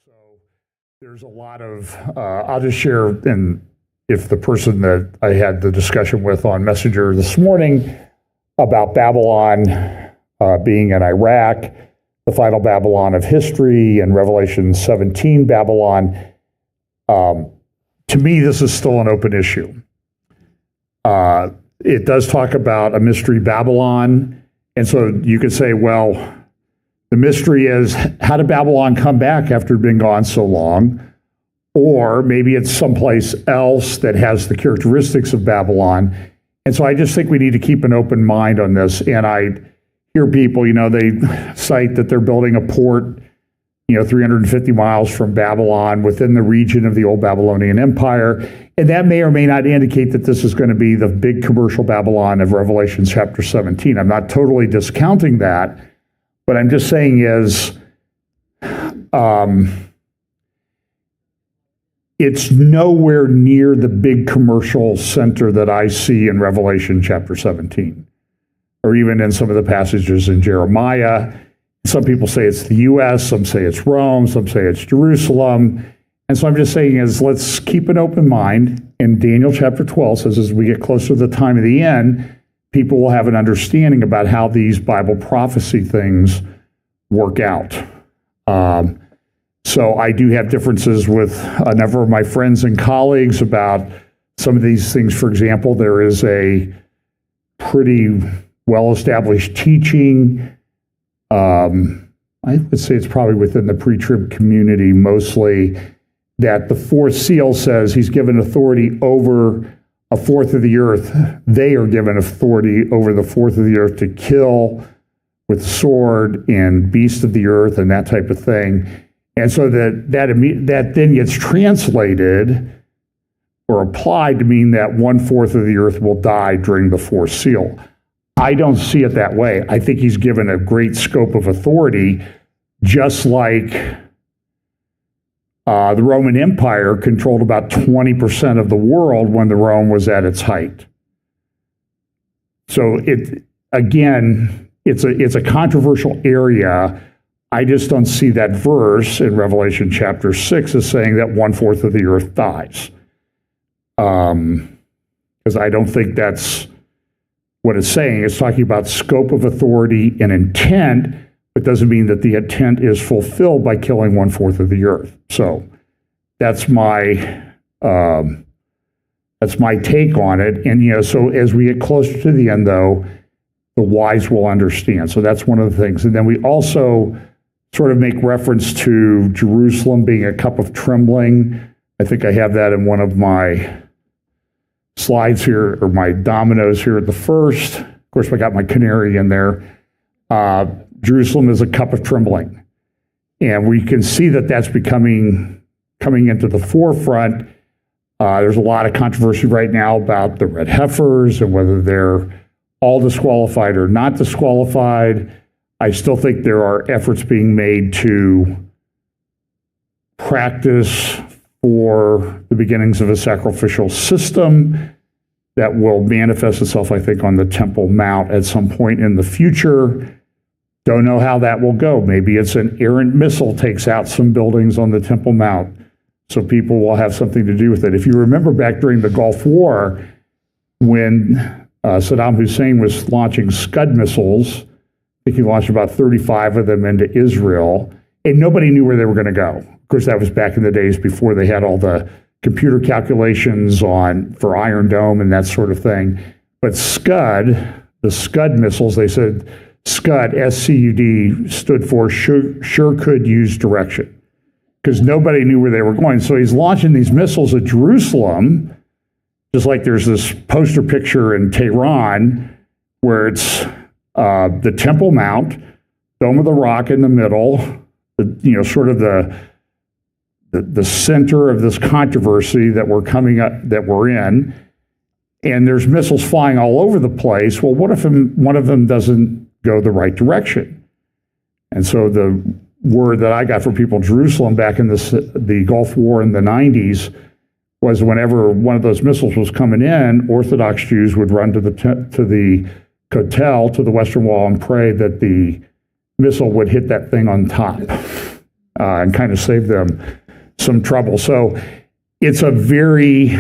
So there's a lot of, I'll just share, and if the person that I had the discussion with on Messenger this morning about Babylon being in Iraq, the final Babylon of history, and Revelation 17 Babylon, to me, this is still an open issue. It does talk about a mystery Babylon, and so you could say, well, the mystery is, how did Babylon come back after being gone so long? Or maybe it's someplace else that has the characteristics of Babylon. And so I just think we need to keep an open mind on this. And I hear people, they cite that they're building a port, 350 miles from Babylon within the region of the old Babylonian Empire. And that may or may not indicate that this is going to be the big commercial Babylon of Revelation chapter 17. I'm not totally discounting that. What I'm just saying is, it's nowhere near the big commercial center that I see in Revelation chapter 17, or even in some of the passages in Jeremiah. Some people say it's the U.S., some say it's Rome, some say it's Jerusalem. And so I'm just saying is, let's keep an open mind. And Daniel chapter 12 says, as we get closer to the time of the end, people will have an understanding about how these Bible prophecy things work out. So I do have differences with a number of my friends and colleagues about some of these things. For example, there is a pretty well-established teaching. I would say it's probably within the pre-trib community mostly, that the fourth seal says he's given authority over a fourth of the earth. They are given authority over the fourth of the earth to kill with sword and beast of the earth and that type of thing. And so that then gets translated or applied to mean that 1/4 of the earth will die during the fourth seal. I don't see it that way. I think he's given a great scope of authority, just like the Roman Empire controlled about 20% of the world when the Rome was at its height. So it's a controversial area. I just don't see that verse in Revelation chapter 6 as saying that 1/4 of the earth dies. Because I don't think that's what it's saying. It's talking about scope of authority and intent, but doesn't mean that the intent is fulfilled by killing 1/4 of the earth. So that's my take on it. And so as we get closer to the end, though, the wise will understand. So that's one of the things. And then we also sort of make reference to Jerusalem being a cup of trembling. I think I have that in one of my slides here, or my dominoes here at the first. Of course, I got my canary in there. Jerusalem is a cup of trembling. And we can see that that's coming into the forefront. There's a lot of controversy right now about the red heifers and whether they're all disqualified or not disqualified. I still think there are efforts being made to practice for the beginnings of a sacrificial system that will manifest itself, I think, on the Temple Mount at some point in the future. Don't know how that will go. Maybe it's an errant missile takes out some buildings on the Temple Mount, so people will have something to do with it. If you remember back during the Gulf War, when Saddam Hussein was launching Scud missiles, I think he launched about 35 of them into Israel, and nobody knew where they were going to go. Of course, that was back in the days before they had all the computer calculations for Iron Dome and that sort of thing. But Scud, the Scud missiles, they said Scud, S-C-U-D, stood for sure could use direction, because nobody knew where they were going. So he's launching these missiles at Jerusalem, just like there's this poster picture in Tehran where it's the Temple Mount, Dome of the Rock in the middle, sort of the center of this controversy that we're in, and there's missiles flying all over the place. Well, what if one of them doesn't go the right direction? And so the word that I got from people in Jerusalem back in the Gulf War in the 90s was whenever one of those missiles was coming in, Orthodox Jews would run to the Kotel, to the Western Wall, and pray that the missile would hit that thing on top. and kind of save them some trouble. So it's a very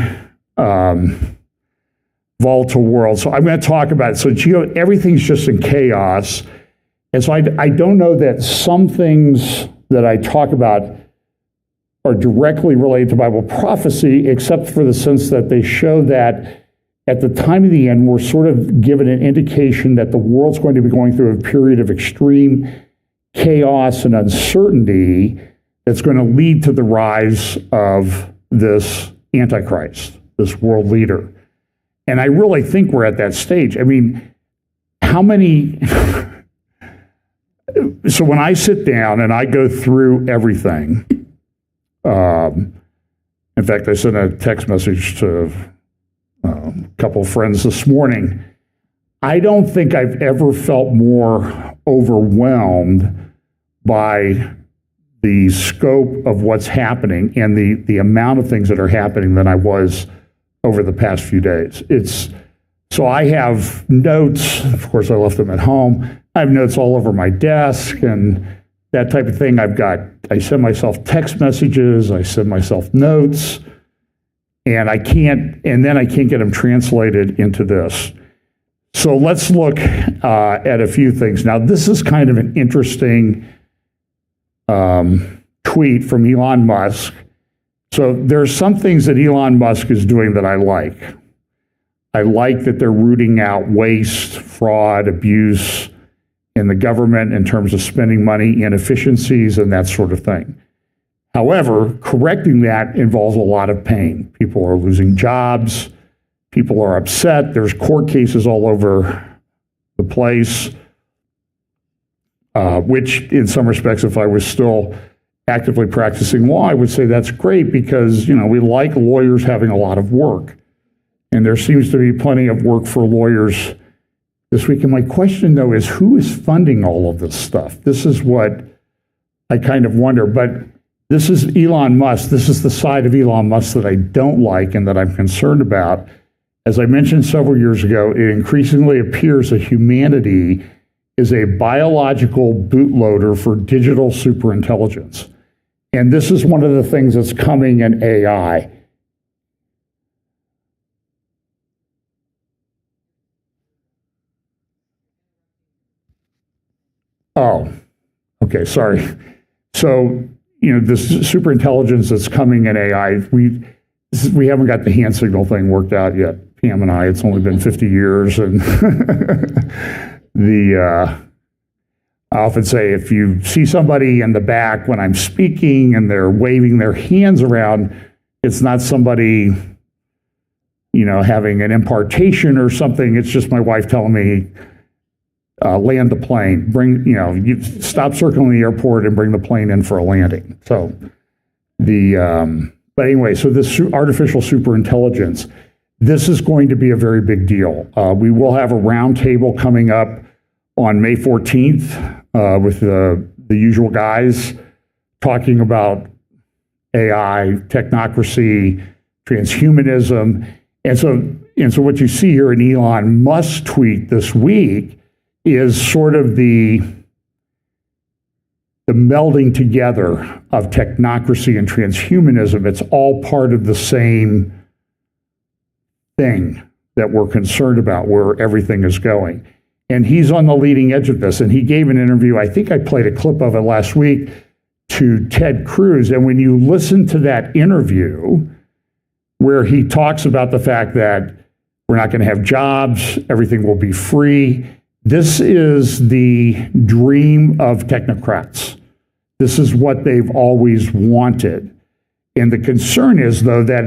volatile world. So I'm going to talk about it. So everything's just in chaos. And so I don't know that some things that I talk about are directly related to Bible prophecy, except for the sense that they show that at the time of the end, we're sort of given an indication that the world's going to be going through a period of extreme chaos and uncertainty that's going to lead to the rise of this Antichrist, this world leader. And I really think we're at that stage. I mean, how many... So when I sit down and I go through everything, in fact, I sent a text message to a couple of friends this morning. I don't think I've ever felt more overwhelmed by the scope of what's happening and the amount of things that are happening than I was over the past few days. So I have notes. Of course, I left them at home. I have notes all over my desk and that type of thing. I send myself text messages, I send myself notes, and then I can't get them translated into this. So let's look at a few things. Now, this is kind of an interesting tweet from Elon Musk. So there's some things that Elon Musk is doing that I like. I like that they're rooting out waste, fraud, abuse in the government in terms of spending money, inefficiencies, and that sort of thing. However, correcting that involves a lot of pain. People are losing jobs. People are upset. There's court cases all over the place, which in some respects, if I was still actively practicing law, I would say that's great because, we like lawyers having a lot of work. And there seems to be plenty of work for lawyers this week. And my question, though, is who is funding all of this stuff? This is what I kind of wonder. But this is Elon Musk. This is the side of Elon Musk that I don't like and that I'm concerned about. As I mentioned several years ago, it increasingly appears that humanity is a biological bootloader for digital superintelligence. And this is one of the things that's coming in AI. Oh, okay, sorry. So, this superintelligence that's coming in AI, we haven't got the hand signal thing worked out yet, Pam and I. It's only been 50 years. And I often say if you see somebody in the back when I'm speaking and they're waving their hands around, it's not somebody, having an impartation or something. It's just my wife telling me, land the plane, you stop circling the airport and bring the plane in for a landing. So but anyway, so this artificial superintelligence, this is going to be a very big deal. We will have a roundtable coming up on May 14th with the usual guys talking about AI, technocracy, transhumanism. And so what you see here in Elon Musk's tweet this week is sort of the melding together of technocracy and transhumanism. It's all part of the same thing that we're concerned about, where everything is going. And he's on the leading edge of this. And he gave an interview, I think I played a clip of it last week, to Ted Cruz. And when you listen to that interview, where he talks about the fact that we're not going to have jobs, everything will be free, this is the dream of technocrats. This is what they've always wanted. And the concern is, though, that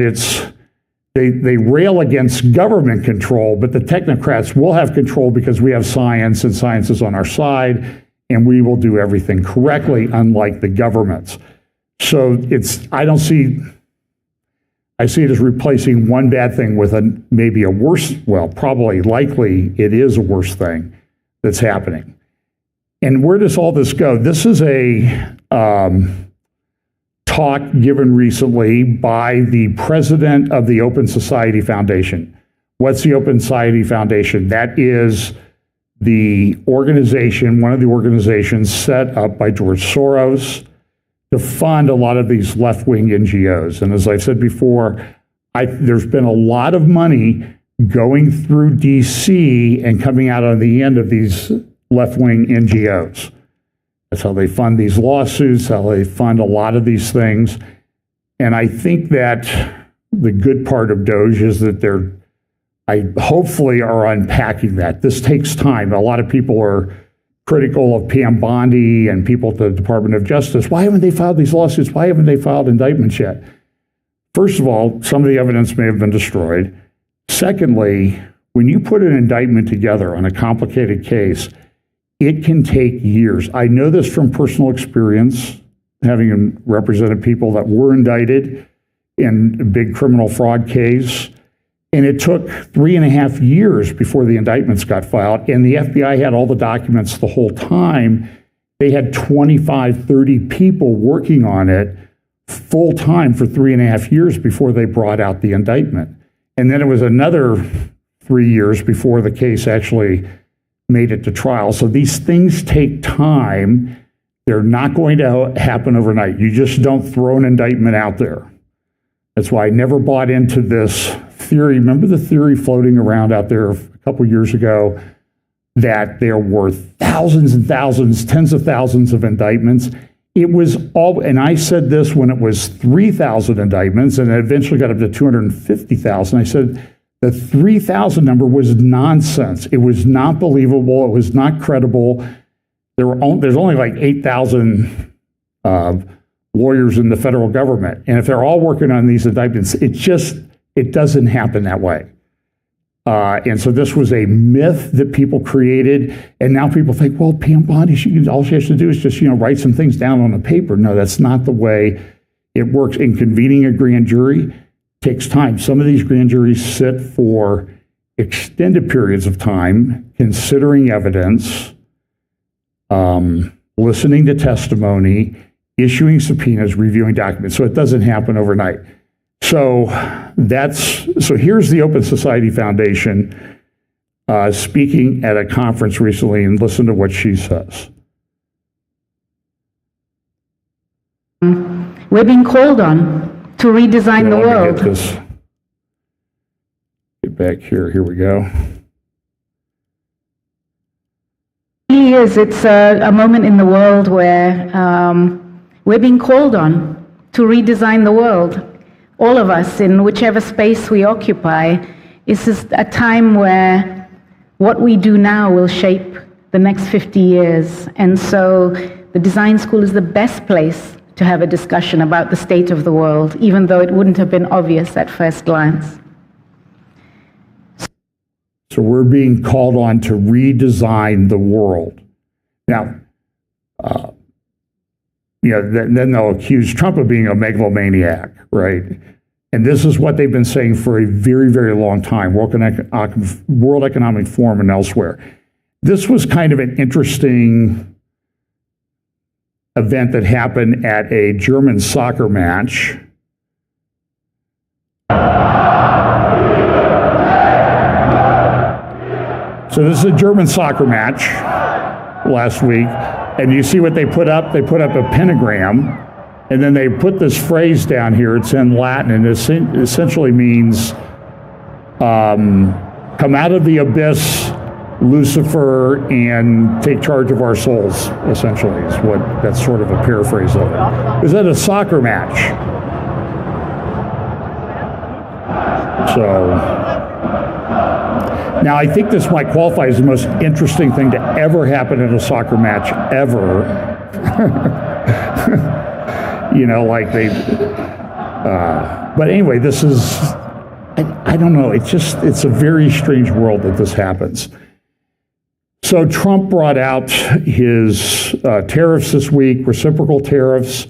they rail against government control, but the technocrats will have control because we have science and science is on our side, and we will do everything correctly, unlike the governments. So I see it as replacing one bad thing with maybe a worse, probably likely it is a worse thing that's happening. And where does all this go? This is a talk given recently by the president of the Open Society Foundation. What's the Open Society Foundation? That is the organization, one of the organizations set up by George Soros to fund a lot of these left-wing NGOs. And as I've said before, there's been a lot of money going through DC and coming out on the end of these left-wing NGOs. That's how they fund these lawsuits, how they fund a lot of these things. And I think that the good part of DOGE is that I hopefully are unpacking that. This takes time. A lot of people are critical of Pam Bondi and people at the Department of Justice. Why haven't they filed these lawsuits? Why haven't they filed indictments yet? First of all, some of the evidence may have been destroyed. Secondly, when you put an indictment together on a complicated case, it can take years. I know this from personal experience, having represented people that were indicted in a big criminal fraud case. And it took 3.5 years before the indictments got filed. And the FBI had all the documents the whole time. They had 25, 30 people working on it full time for 3.5 years before they brought out the indictment. And then it was another 3 years before the case actually made it to trial. So these things take time. They're not going to happen overnight. You just don't throw an indictment out there. That's why I never bought into this theory. Remember the theory floating around out there a couple years ago that there were thousands and thousands, tens of thousands of indictments? It was all, and I said this when it was 3,000 indictments, and it eventually got up to 250,000. I said the 3,000 number was nonsense. It was not believable. It was not credible. There's only like 8,000 lawyers in the federal government. And if they're all working on these indictments, it doesn't happen that way. And so this was a myth that people created. And now people think, well, Pam Bondi, all she has to do is just, write some things down on a paper. No, that's not the way it works. In convening a grand jury takes time. Some of these grand juries sit for extended periods of time, considering evidence, listening to testimony, issuing subpoenas, reviewing documents. So it doesn't happen overnight. So here's the Open Society Foundation speaking at a conference recently, and listen to what she says. We're being called on to redesign the world. Get back here. Here we go. It really is. It's a moment in the world where we're being called on to redesign the world. All of us, in whichever space we occupy, this is a time where what we do now will shape the next 50 years. And so the design school is the best place to have a discussion about the state of the world, even though it wouldn't have been obvious at first glance. So we're being called on to redesign the world. Now, then they'll accuse Trump of being a megalomaniac, right? And this is what they've been saying for a very, very long time, World Economic Forum and elsewhere. This was kind of an interesting event that happened at a German soccer match. So this is a German soccer match last week. And you see what they put up? They put up a pentagram, and then they put this phrase down here. It's in Latin, and it essentially means, come out of the abyss, Lucifer, and take charge of our souls, essentially, is what, that's sort of a paraphrase of it. It was at a soccer match. So, now I think this might qualify as the most interesting thing to ever happen in a soccer match, ever. But anyway, this is, I don't know, it's a very strange world that this happens. So Trump brought out his tariffs this week, reciprocal tariffs.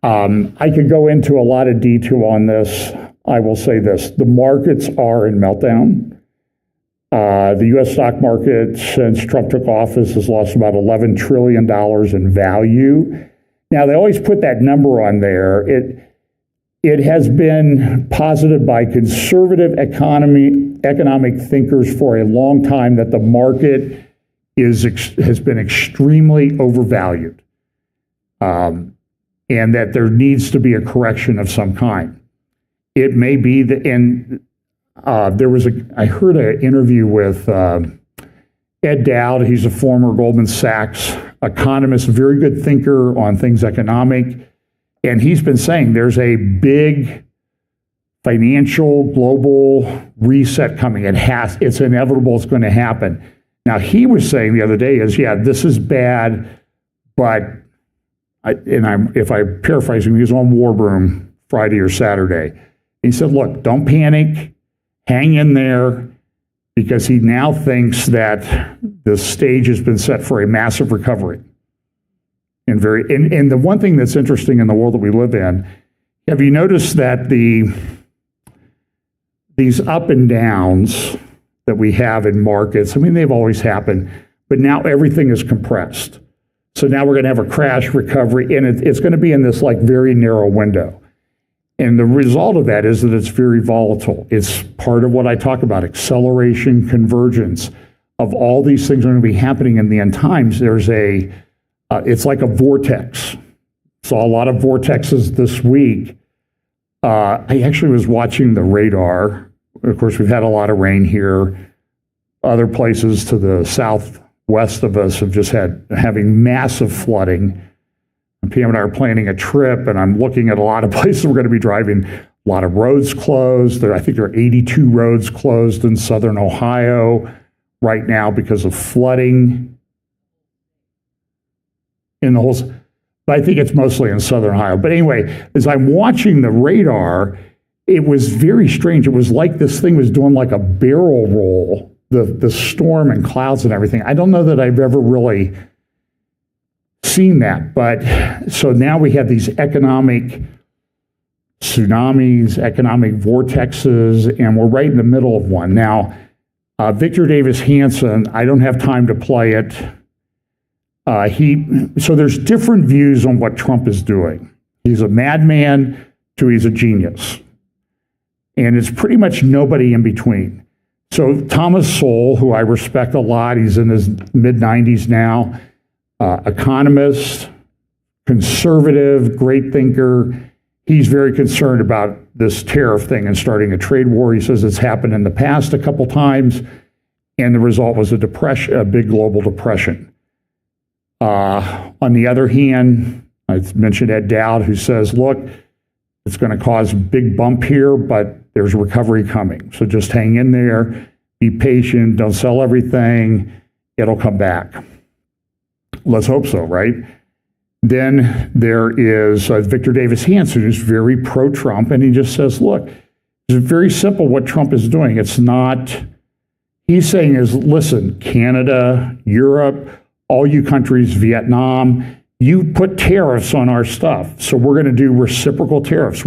I could go into a lot of detail on this. I will say this, the markets are in meltdown. The U.S. stock market, since Trump took office, has lost about $11 trillion in value. Now, they always put that number on there. It has been posited by conservative economic thinkers for a long time that the market has been extremely overvalued. and that there needs to be a correction of some kind. It may be that, and I heard an interview with Ed Dowd. He's a former Goldman Sachs economist, very good thinker on things economic, and he's been saying there's a big financial global reset coming. It's inevitable, it's going to happen. Now, he was saying the other day this is bad, but, if I'm paraphrasing, he was on War Room Friday or Saturday. He said, look, don't panic, hang in there, because he now thinks that the stage has been set for a massive recovery. And the one thing that's interesting in the world that we live in, have you noticed that these up and downs that we have in markets, I mean, they've always happened, but now everything is compressed. So now we're going to have a crash recovery, and it's going to be in this like very narrow window. And the result of that is that it's very volatile. It's part of what I talk about, acceleration, convergence of all these things are going to be happening in the end times. It's like a vortex. Saw a lot of vortexes this week. I actually was watching the radar. Of course, we've had a lot of rain here. Other places to the southwest of us have just having massive flooding. And Pam and I are planning a trip, and I'm looking at a lot of places we're going to be driving. A lot of roads closed. I think there are 82 roads closed in southern Ohio right now because of flooding. But I think it's mostly in southern Ohio. But anyway, as I'm watching the radar, it was very strange. It was like this thing was doing like a barrel roll, the storm and clouds and everything. I don't know that I've ever really seen that. But so now we have these economic tsunamis, economic vortexes, and we're right in the middle of one. Now, Victor Davis Hanson, I don't have time to play it. So there's different views on what Trump is doing. He's a madman to he's a genius. And it's pretty much nobody in between. So Thomas Sowell, who I respect a lot, he's in his mid-90s now, economist, conservative, great thinker. He's very concerned about this tariff thing and starting a trade war. He says it's happened in the past a couple times, and the result was a big global depression. On the other hand, I mentioned Ed Dowd, who says, look, it's going to cause a big bump here, but there's recovery coming. So just hang in there, be patient, don't sell everything, it'll come back. Let's hope so, right? Then there is Victor Davis Hanson, who's very pro-Trump, and he just says, look, it's very simple what Trump is doing. It's not, he's saying is, listen, Canada, Europe, all you countries, Vietnam, you put tariffs on our stuff. So we're going to do reciprocal tariffs.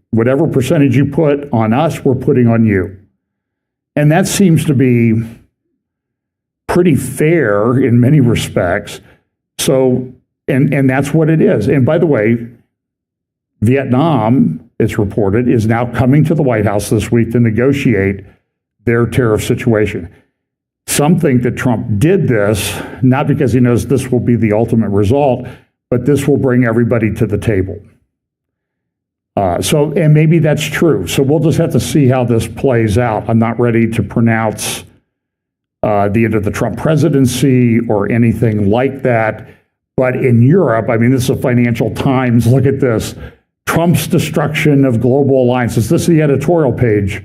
Whatever percentage you put on us, we're putting on you. And that seems to be pretty fair in many respects. So, and that's what it is. And by the way, Vietnam, it's reported, is now coming to the White House this week to negotiate their tariff situation. Some think that Trump did this, not because he knows this will be the ultimate result, but this will bring everybody to the table. And maybe that's true. So we'll just have to see how this plays out. I'm not ready to pronounce the end of the Trump presidency or anything like that. But in Europe, I mean, this is a Financial Times. Look at this. Trump's destruction of global alliances. This is the editorial page,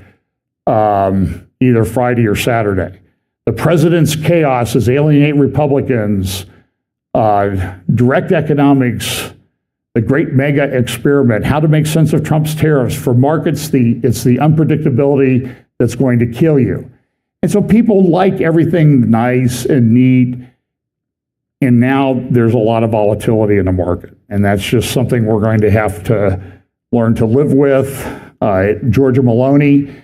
either Friday or Saturday. The president's chaos is alienate Republicans, direct economics, the great mega experiment, how to make sense of Trump's tariffs. For markets, it's the unpredictability that's going to kill you. And so people like everything nice and neat, and now there's a lot of volatility in the market. And that's just something we're going to have to learn to live with. Georgia Maloney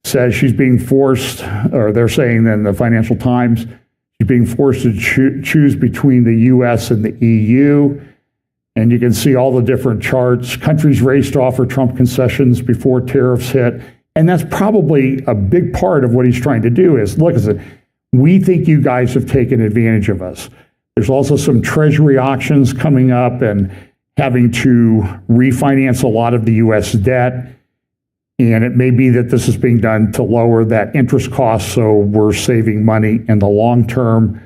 says she's being forced, or they're saying in the Financial Times, she's being forced to choose between the U.S. and the EU. And you can see all the different charts. Countries raced to offer Trump concessions before tariffs hit. And that's probably a big part of what he's trying to do is, look, we think you guys have taken advantage of us. There's also some treasury auctions coming up, and having to refinance a lot of the U.S. debt. And it may be that this is being done to lower that interest cost, so we're saving money in the long term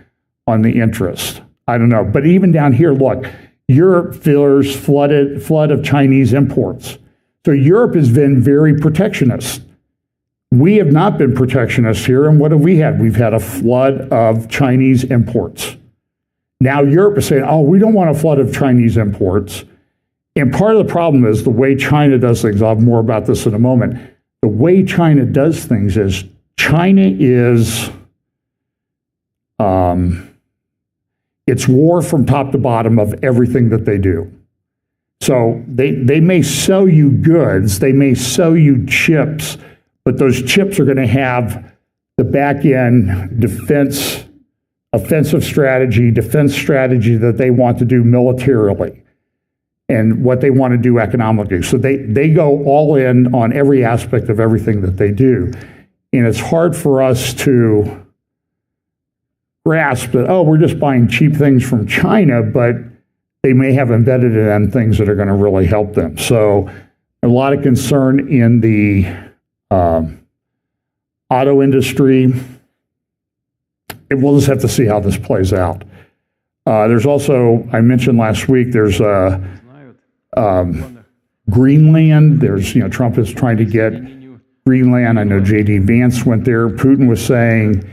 on the interest. I don't know. But even down here, look, Europe fears flood of Chinese imports. So Europe has been very protectionist. We have not been protectionist here, and what have we had? We've had a flood of Chinese imports. Now Europe is saying, oh, we don't want a flood of Chinese imports. And part of the problem is the way China does things. I'll have more about this in a moment. The way China does things is China is, it's war from top to bottom of everything that they do. So they may sell you goods, they may sell you chips, but those chips are going to have the back end defense, offensive strategy, defense strategy that they want to do militarily, and what they want to do economically. So they go all in on every aspect of everything that they do. And it's hard for us to grasp that, oh, we're just buying cheap things from China, but they may have embedded in them things that are going to really help them. So a lot of concern in the auto industry. We'll just have to see how this plays out. There's also, I mentioned last week, there's Greenland. There's, Trump is trying to get Greenland. I know J.D. Vance went there. Putin was saying,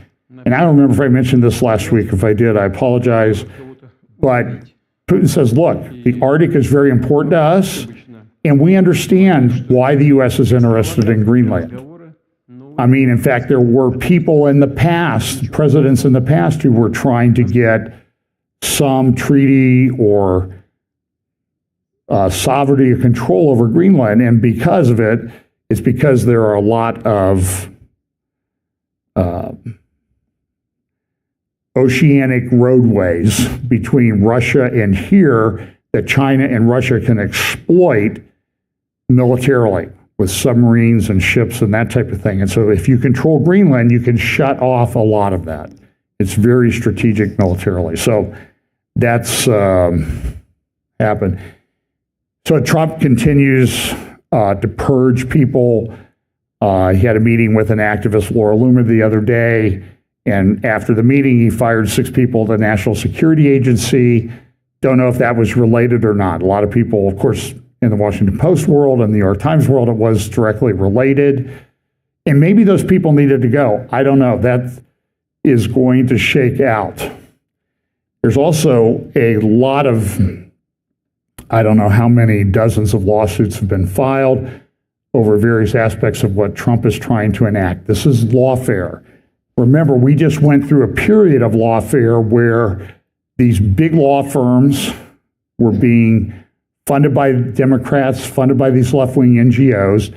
and I don't remember if I mentioned this last week. If I did, I apologize. But Putin says, look, the Arctic is very important to us, and we understand why the U.S. is interested in Greenland. I mean, in fact, there were people in the past, presidents in the past, who were trying to get some treaty or sovereignty or control over Greenland, and because of it, it's because there are a lot of oceanic roadways between Russia and here that China and Russia can exploit militarily with submarines and ships and that type of thing. And so if you control Greenland, you can shut off a lot of that. It's very strategic militarily. So that's happened. So Trump continues to purge people. He had a meeting with an activist, Laura Loomer, the other day. And after the meeting, he fired 6 people at the National Security Agency. Don't know if that was related or not. A lot of people, of course, in the Washington Post world and the New York Times world, it was directly related. And maybe those people needed to go. I don't know. That is going to shake out. There's also a lot of, I don't know how many dozens of lawsuits have been filed over various aspects of what Trump is trying to enact. This is lawfare. Remember, we just went through a period of lawfare where these big law firms were being funded by Democrats, funded by these left-wing NGOs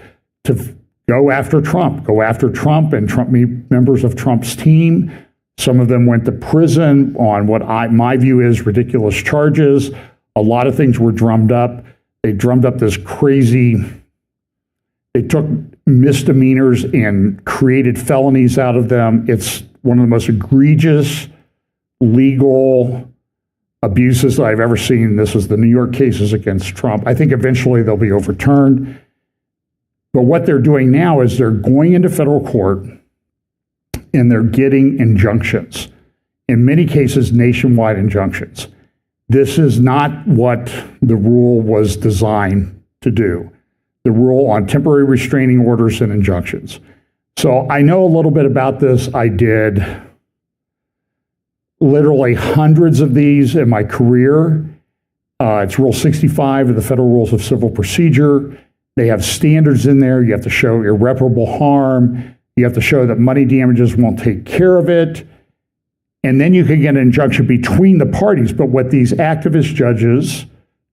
to go after Trump and members of Trump's team. Some of them went to prison on what my view is ridiculous charges. A lot of things were drummed up. They drummed up this crazy, they took misdemeanors and created felonies out of them. It's one of the most egregious legal abuses that I've ever seen. This is the New York cases against Trump. I think eventually they'll be overturned. But what they're doing now is they're going into federal court and they're getting injunctions. In many cases, nationwide injunctions. This is not what the rule was designed to do. The rule on temporary restraining orders and injunctions. So I know a little bit about this. I did literally hundreds of these in my career. It's Rule 65 of the Federal Rules of Civil Procedure. They have standards in there. You have to show irreparable harm. You have to show that money damages won't take care of it. And then you can get an injunction between the parties. But what these activist judges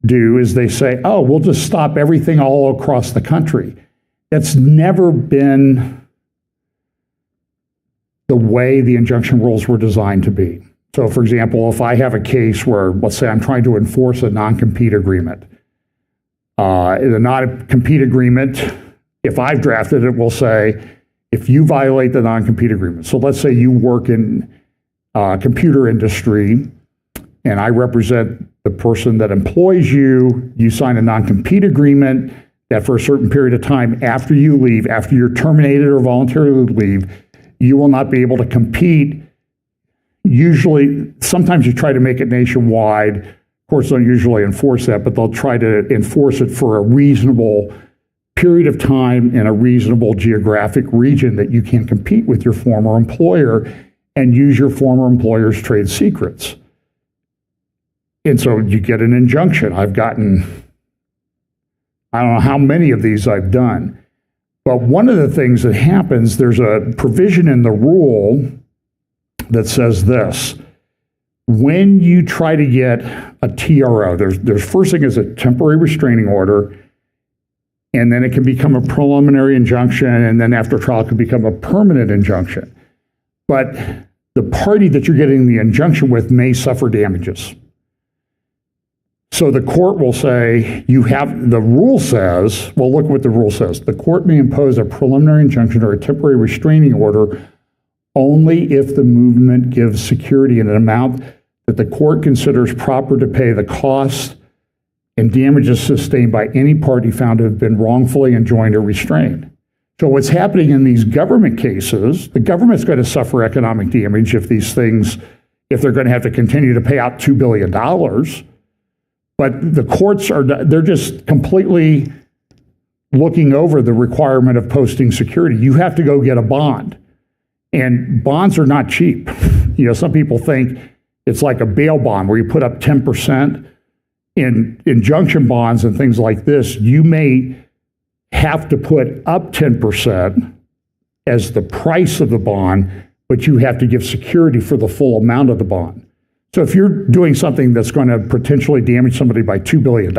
do is they say, oh, we'll just stop everything all across the country. That's never been the way the injunction rules were designed to be. So, for example, if I have a case where, let's say I'm trying to enforce a non-compete agreement, the non-compete agreement, if I've drafted it, will say, if you violate the non-compete agreement, so let's say you work in computer industry and I represent the person that employs you, you sign a non-compete agreement that for a certain period of time after you leave, after you're terminated or voluntarily leave, you will not be able to compete. Usually, sometimes you try to make it nationwide. Courts don't usually enforce that, but they'll try to enforce it for a reasonable period of time in a reasonable geographic region that you can compete with your former employer and use your former employer's trade secrets. And so you get an injunction. I've gotten, I don't know how many of these I've done, but one of the things that happens, there's a provision in the rule that says this: when you try to get a TRO, there's first thing is a temporary restraining order, and then it can become a preliminary injunction, and then after trial it can become a permanent injunction. But the party that you're getting the injunction with may suffer damages. So the court will say, the rule says, well, look what the rule says. The court may impose a preliminary injunction or a temporary restraining order only if the movement gives security in an amount that the court considers proper to pay the cost and damages sustained by any party found to have been wrongfully enjoined or restrained. So what's happening in these government cases, the government's going to suffer economic damage if they're going to have to continue to pay out $2 billion. But the courts they're just completely looking over the requirement of posting security. You have to go get a bond. And bonds are not cheap. Some people think it's like a bail bond where you put up 10%. In injunction bonds and things like this, you may have to put up 10% as the price of the bond, but you have to give security for the full amount of the bond. So if you're doing something that's going to potentially damage somebody by $2 billion,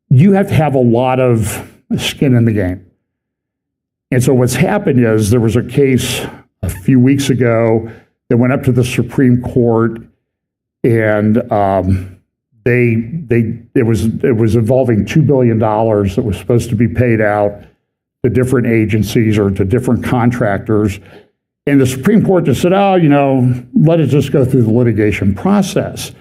you have to have a lot of skin in the game. And so what's happened is there was a case a few weeks ago that went up to the Supreme Court, and it was involving $2 billion that was supposed to be paid out to different agencies or to different contractors. And the Supreme Court just said, let it just go through the litigation process.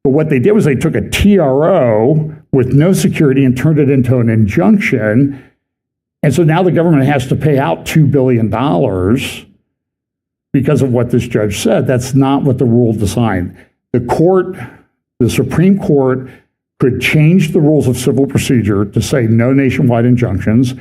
But what they did was they took a TRO with no security and turned it into an injunction. And so now the government has to pay out $2 billion because of what this judge said. That's not what the rule designed. The Supreme Court could change the rules of civil procedure to say no nationwide injunctions,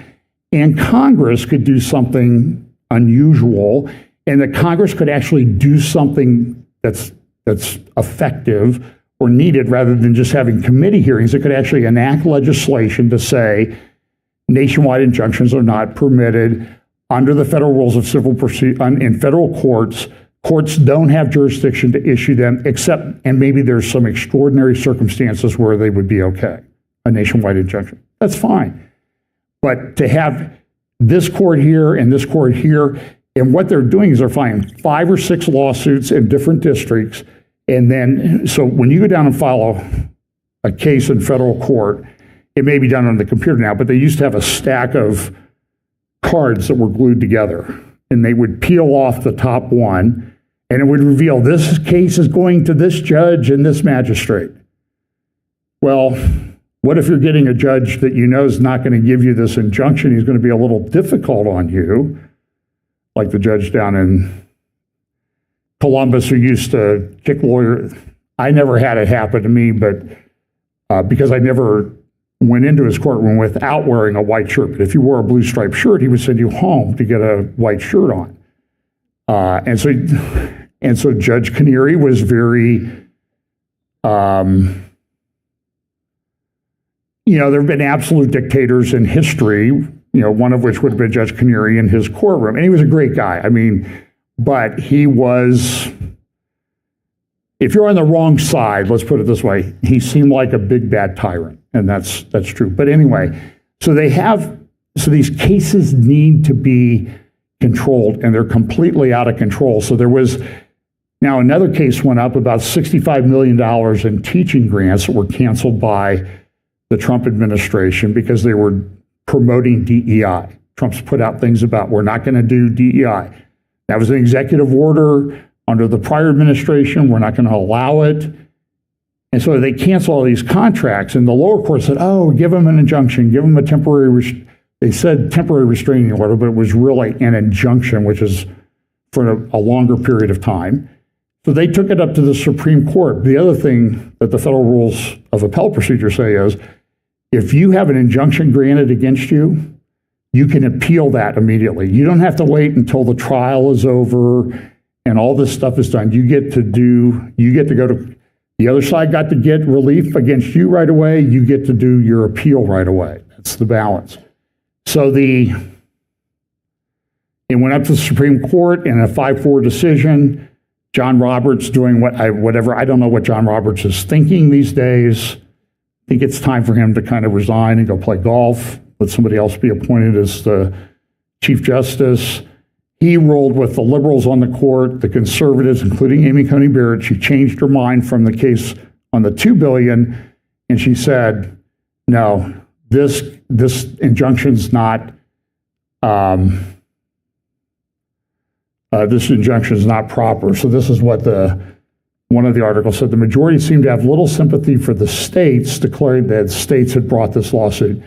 and Congress could do something unusual, and that Congress could actually do something that's effective or needed rather than just having committee hearings. It could actually enact legislation to say nationwide injunctions are not permitted under the federal rules of civil procedure. In federal courts, courts don't have jurisdiction to issue them except, and maybe there's some extraordinary circumstances where they would be okay, a nationwide injunction. That's fine. But to have this court here and this court here, and what they're doing is they're filing 5 or 6 lawsuits in different districts. And then, so when you go down and file a case in federal court, it may be done on the computer now, but they used to have a stack of cards that were glued together. And they would peel off the top one, and it would reveal this case is going to this judge and this magistrate. Well, what if you're getting a judge that you know is not going to give you this injunction? He's going to be a little difficult on you, like the judge down in Columbus who used to kick lawyers. I never had it happen to me, but because I never went into his courtroom without wearing a white shirt. But if you wore a blue striped shirt, he would send you home to get a white shirt on. And so Judge Canary was very, there have been absolute dictators in history, one of which would have been Judge Canary in his courtroom. And he was a great guy. But he was, if you're on the wrong side, let's put it this way, he seemed like a big bad tyrant. And that's true. But anyway, so these cases need to be controlled, and they're completely out of control. So there was, now another case went up about $65 million in teaching grants that were canceled by the Trump administration because they were promoting DEI. Trump's put out things about we're not going to do DEI. That was an executive order under the prior administration. We're not going to allow it. And so they cancel all these contracts, and the lower court said, oh, give them an injunction, give them a temporary, they said temporary restraining order, but it was really an injunction, which is for a longer period of time. So they took it up to the Supreme Court. The other thing that the federal rules of appellate procedure say is, if you have an injunction granted against you, you can appeal that immediately. You don't have to wait until the trial is over and all this stuff is done. You get to go to, the other side got to get relief against you right away. You get to do your appeal right away. That's the balance. So it went up to the Supreme Court in a 5-4 decision. John Roberts doing whatever. I don't know what John Roberts is thinking these days. I think it's time for him to kind of resign and go play golf. Let somebody else be appointed as the Chief Justice. He ruled with the liberals on the court, the conservatives, including Amy Coney Barrett. She changed her mind from the case on the $2 billion, and she said, no, this injunction's not proper. So this is what one of the articles said. The majority seemed to have little sympathy for the states, declaring that states had brought this lawsuit,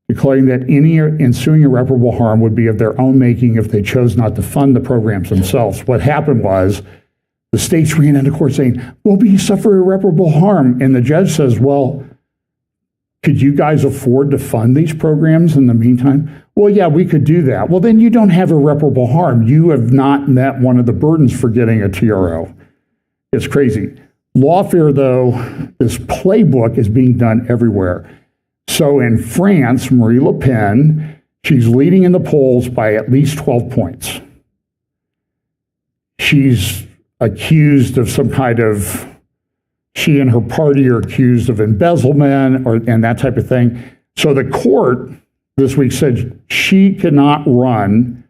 declaring that any ensuing irreparable harm would be of their own making if they chose not to fund the programs themselves. What happened was the states ran into court saying, well, we suffer irreparable harm. And the judge says, well, could you guys afford to fund these programs in the meantime? Well, yeah, we could do that. Well, then you don't have irreparable harm. You have not met one of the burdens for getting a TRO. It's crazy. Lawfare, though, this playbook is being done everywhere. So in France, Marie Le Pen, she's leading in the polls by at least 12 points. She's accused of some kind of, she and her party are accused of embezzlement and that type of thing. So the court this week said she cannot run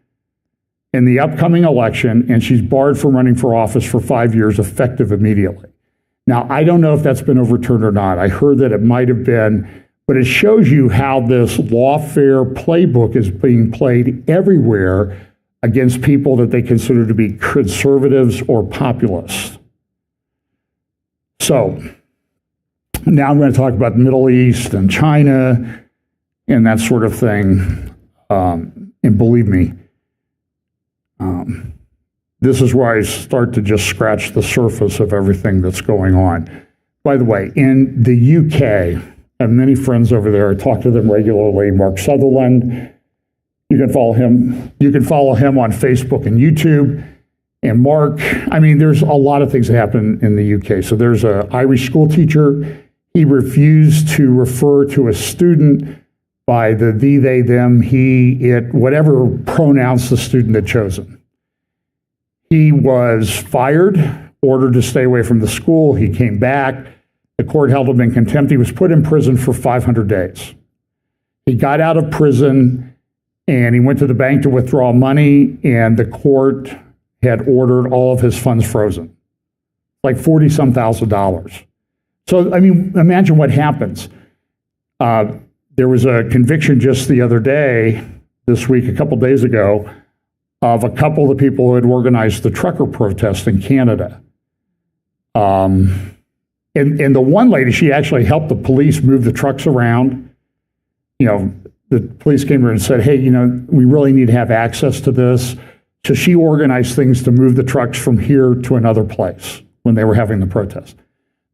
in the upcoming election, and she's barred from running for office for 5 years, effective immediately. Now, I don't know if that's been overturned or not. I heard that it might have been, but it shows you how this lawfare playbook is being played everywhere against people that they consider to be conservatives or populists. So now I'm going to talk about the Middle East and China and that sort of thing. And believe me, this is where I start to just scratch the surface of everything that's going on. By the way, in the UK, I have many friends over there. I talk to them regularly. Mark Sutherland, you can follow him. You can follow him on Facebook and YouTube. And Mark, I mean, there's a lot of things that happen in the UK. So there's an Irish school teacher. He refused to refer to a student by the thee, they, them, he, it, whatever pronouns the student had chosen. He was fired, ordered to stay away from the school. He came back. The court held him in contempt. He was put in prison for 500 days. He got out of prison and he went to the bank to withdraw money, and the court had ordered all of his funds frozen, like $40-some thousand. So, I mean, imagine what happens. There was a conviction just the other day, this week, a couple days ago, of a couple of the people who had organized the trucker protest in Canada. And the one lady, she actually helped the police move the trucks around. You know, the police came to her and said, hey, you know, we really need to have access to this. So she organized things to move the trucks from here to another place when they were having the protest.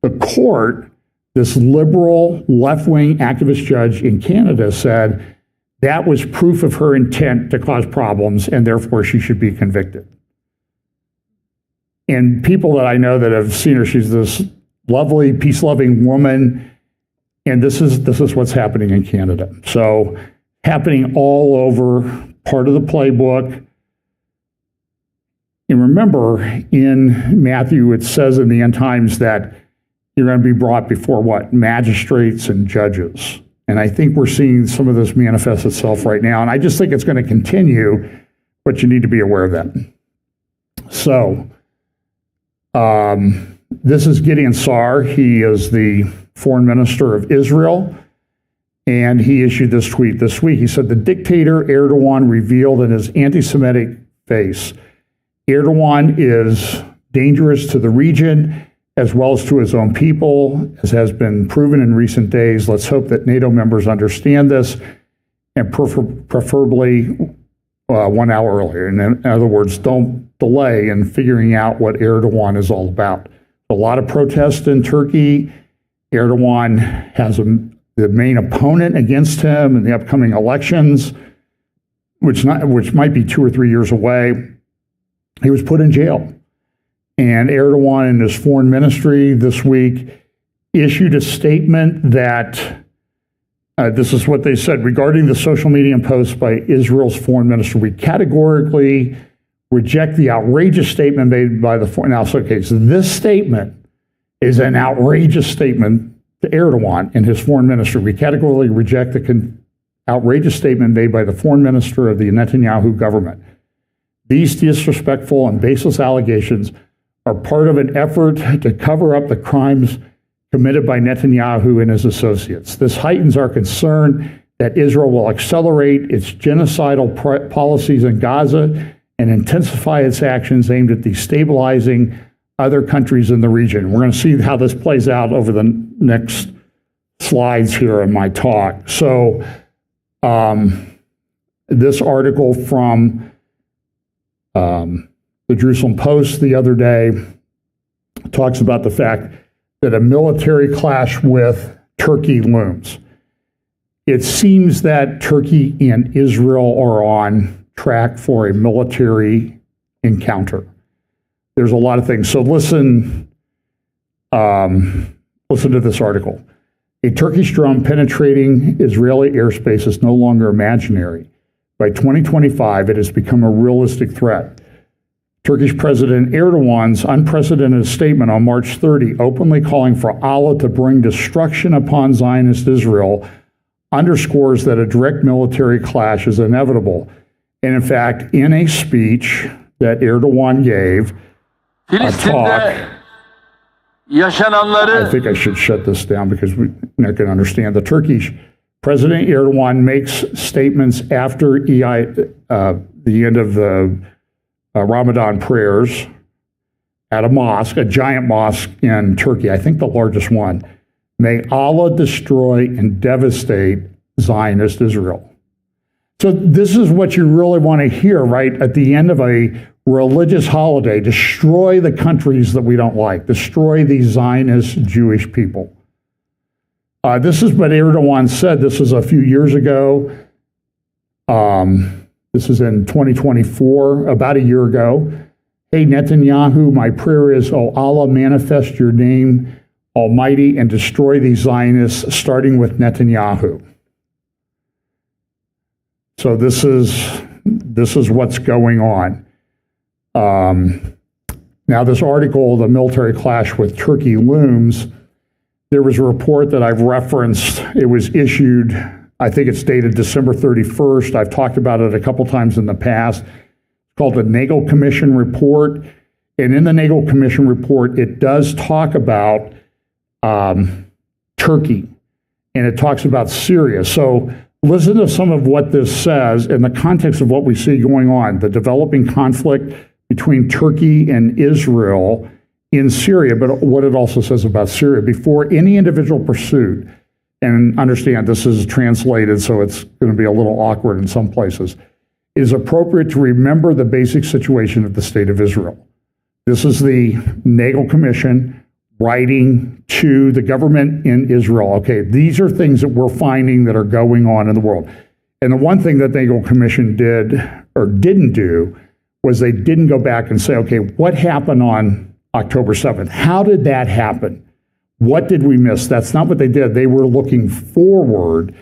The court, this liberal left-wing activist judge in Canada, said that was proof of her intent to cause problems, and therefore she should be convicted. And people that I know that have seen her, she's this lovely, peace-loving woman, and this is what's happening in Canada. So happening all over, part of the playbook. And remember, in Matthew, it says in the end times that you're going to be brought before what? Magistrates and judges. And I think we're seeing some of this manifest itself right now. And I just think it's going to continue, but you need to be aware of that. So, this is Gideon Sar. He is the foreign minister of Israel. And he issued this tweet this week. He said, the dictator Erdogan revealed in his anti-Semitic face, Erdogan is dangerous to the region as well as to his own people, as has been proven in recent days. Let's hope that NATO members understand this and preferably 1 hour earlier. In other words, don't delay in figuring out what Erdogan is all about. A lot of protests in Turkey. Erdogan has the main opponent against him in the upcoming elections, which might be 2 or 3 years away. He was put in jail. And Erdogan and his foreign ministry this week issued a statement that this is what they said regarding the social media posts by Israel's foreign minister. We categorically reject the outrageous statement made by the foreign. Now, okay, so this statement is an outrageous statement to Erdogan and his foreign minister. We categorically reject the outrageous statement made by the foreign minister of the Netanyahu government. These disrespectful and baseless allegations are part of an effort to cover up the crimes committed by Netanyahu and his associates. This heightens our concern that Israel will accelerate its genocidal policies in Gaza and intensify its actions aimed at destabilizing other countries in the region. We're going to see how this plays out over the next slides here in my talk. So this article from the Jerusalem Post the other day talks about the fact that a military clash with Turkey looms. It seems that Turkey and Israel are on track for a military encounter. There's a lot of things. So listen to this article. A Turkish drone penetrating Israeli airspace is no longer imaginary. By 2025, it has become a realistic threat. Turkish President Erdogan's unprecedented statement on March 30, openly calling for Allah to bring destruction upon Zionist Israel, underscores that a direct military clash is inevitable. And in fact, in a speech that Erdogan gave, a talk, I think I should shut this down because we're not going to understand. The Turkish President Erdogan makes statements after the end of the Ramadan prayers at a mosque, a giant mosque in Turkey, I think the largest one. May Allah destroy and devastate Zionist Israel. So this is what you really want to hear, right? At the end of a religious holiday, destroy the countries that we don't like, destroy these Zionist Jewish people. This is what Erdogan said. This was a few years ago. This is in 2024, about a year ago. Hey, Netanyahu, my prayer is, oh Allah, manifest your name almighty and destroy these Zionists, starting with Netanyahu. So this is what's going on. Now this article, the military clash with Turkey looms, there was a report that I've referenced. It was issued, I think it's dated December 31st. I've talked about it a couple times in the past. It's called the Nagel Commission Report. And in the Nagel Commission Report, it does talk about Turkey, and it talks about Syria. So listen to some of what this says in the context of what we see going on, the developing conflict between Turkey and Israel in Syria, but what it also says about Syria. Before any individual pursuit, and understand this is translated, so it's going to be a little awkward in some places, it is appropriate to remember the basic situation of the state of Israel. This is the Nagel Commission writing to the government in Israel. Okay, these are things that we're finding that are going on in the world. And the one thing that the Nagel Commission did or didn't do was they didn't go back and say, okay, what happened on October 7th? How did that happen? What did we miss? That's not what they did. They were looking forward,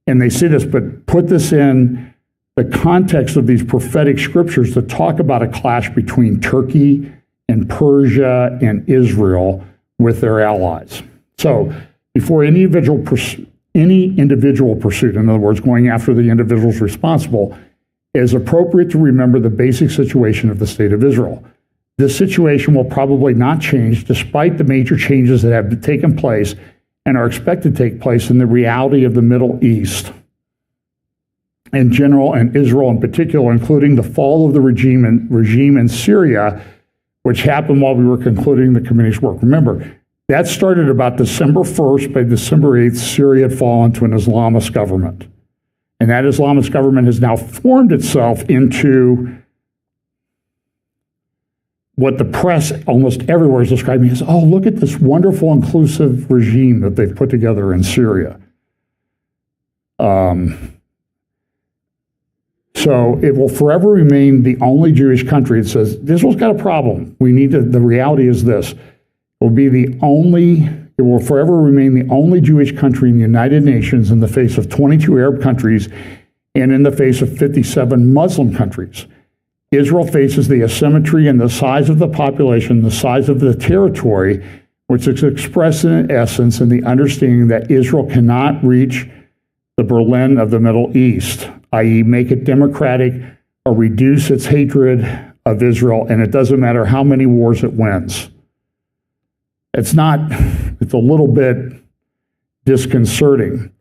and they see this, but put this in the context of these prophetic scriptures to talk about a clash between Turkey and Persia and Israel with their allies. So before any individual pursuit, in other words, going after the individuals responsible, it is appropriate to remember the basic situation of the state of Israel. This situation will probably not change despite the major changes that have taken place and are expected to take place in the reality of the Middle East in general and Israel in particular, including the fall of the regime in Syria, which happened while we were concluding the committee's work. Remember, that started about December 1st. By December 8th, Syria had fallen to an Islamist government. And that Islamist government has now formed itself into what the press almost everywhere is describing as, oh, look at this wonderful, inclusive regime that they've put together in Syria. So it will forever remain the only Jewish country. It says, Israel's got a problem. We need to, the reality is this. It will forever remain the only Jewish country in the United Nations in the face of 22 Arab countries and in the face of 57 Muslim countries. Israel faces the asymmetry in the size of the population, the size of the territory, which is expressed in essence in the understanding that Israel cannot reach the Berlin of the Middle East, i.e. make it democratic or reduce its hatred of Israel, and it doesn't matter how many wars it wins. It's a little bit disconcerting.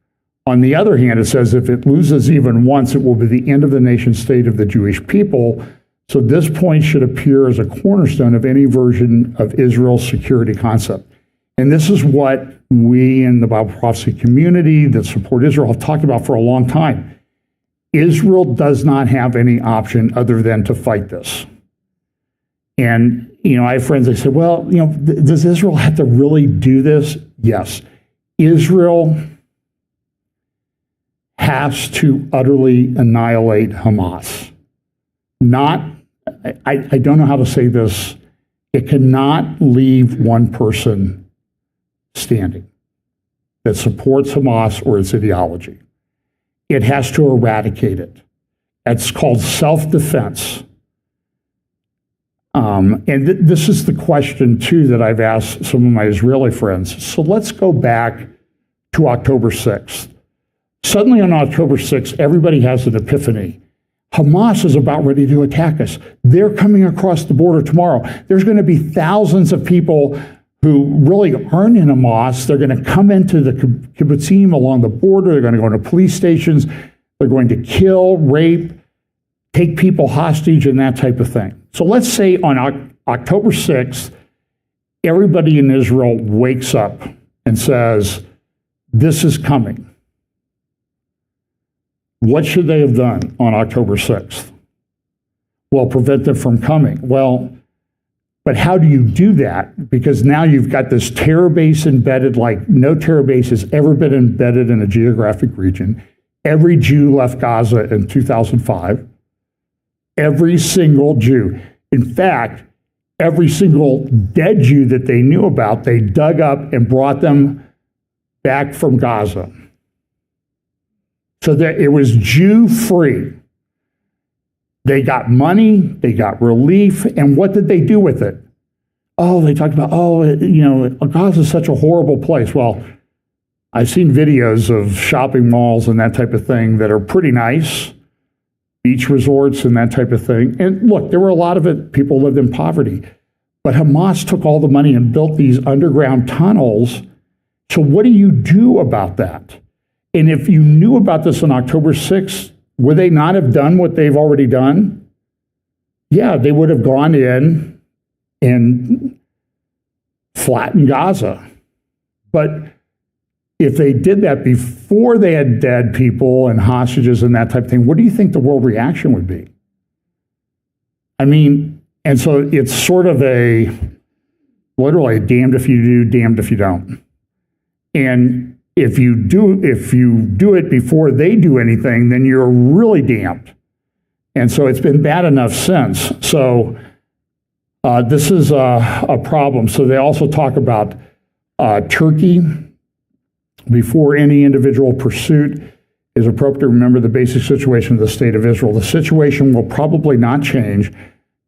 On the other hand, it says if it loses even once, it will be the end of the nation state of the Jewish people. So this point should appear as a cornerstone of any version of Israel's security concept. And this is what we in the Bible prophecy community that support Israel have talked about for a long time. Israel does not have any option other than to fight this. And, I have friends that say, well, does Israel have to really do this? Yes. Israel has to utterly annihilate Hamas. I don't know how to say this. It cannot leave one person standing that supports Hamas or its ideology. It has to eradicate it. It's called self-defense. This is the question, too, that I've asked some of my Israeli friends. So let's go back to October 6th. Suddenly on October 6th, everybody has an epiphany. Hamas is about ready to attack us. They're coming across the border tomorrow. There's going to be thousands of people who really aren't in Hamas. They're going to come into the kibbutzim along the border. They're going to go into police stations. They're going to kill, rape, take people hostage, and that type of thing. So let's say on October 6th, everybody in Israel wakes up and says, this is coming. What should they have done on October 6th? Well, prevent them from coming. Well, but how do you do that? Because now you've got this terror base embedded like no terror base has ever been embedded in a geographic region. Every Jew left Gaza in 2005. Every single Jew. In fact, every single dead Jew that they knew about, they dug up and brought them back from Gaza. So that it was Jew-free. They got money, they got relief, and what did they do with it? Oh, they talked about, Gaza is such a horrible place. Well, I've seen videos of shopping malls and that type of thing that are pretty nice, beach resorts and that type of thing. And look, there were a lot of it, people lived in poverty. But Hamas took all the money and built these underground tunnels. So what do you do about that? And if you knew about this on October 6th, would they not have done what they've already done? Yeah, they would have gone in and flattened Gaza. But if they did that before they had dead people and hostages and that type of thing, what do you think the world reaction would be? And so it's sort of literally damned if you do, damned if you don't. And if you do it before they do anything, then you're really damned. And so it's been bad enough since. So this is a problem. So they also talk about Turkey. Before any individual pursuit is appropriate to remember the basic situation of the state of Israel. The situation will probably not change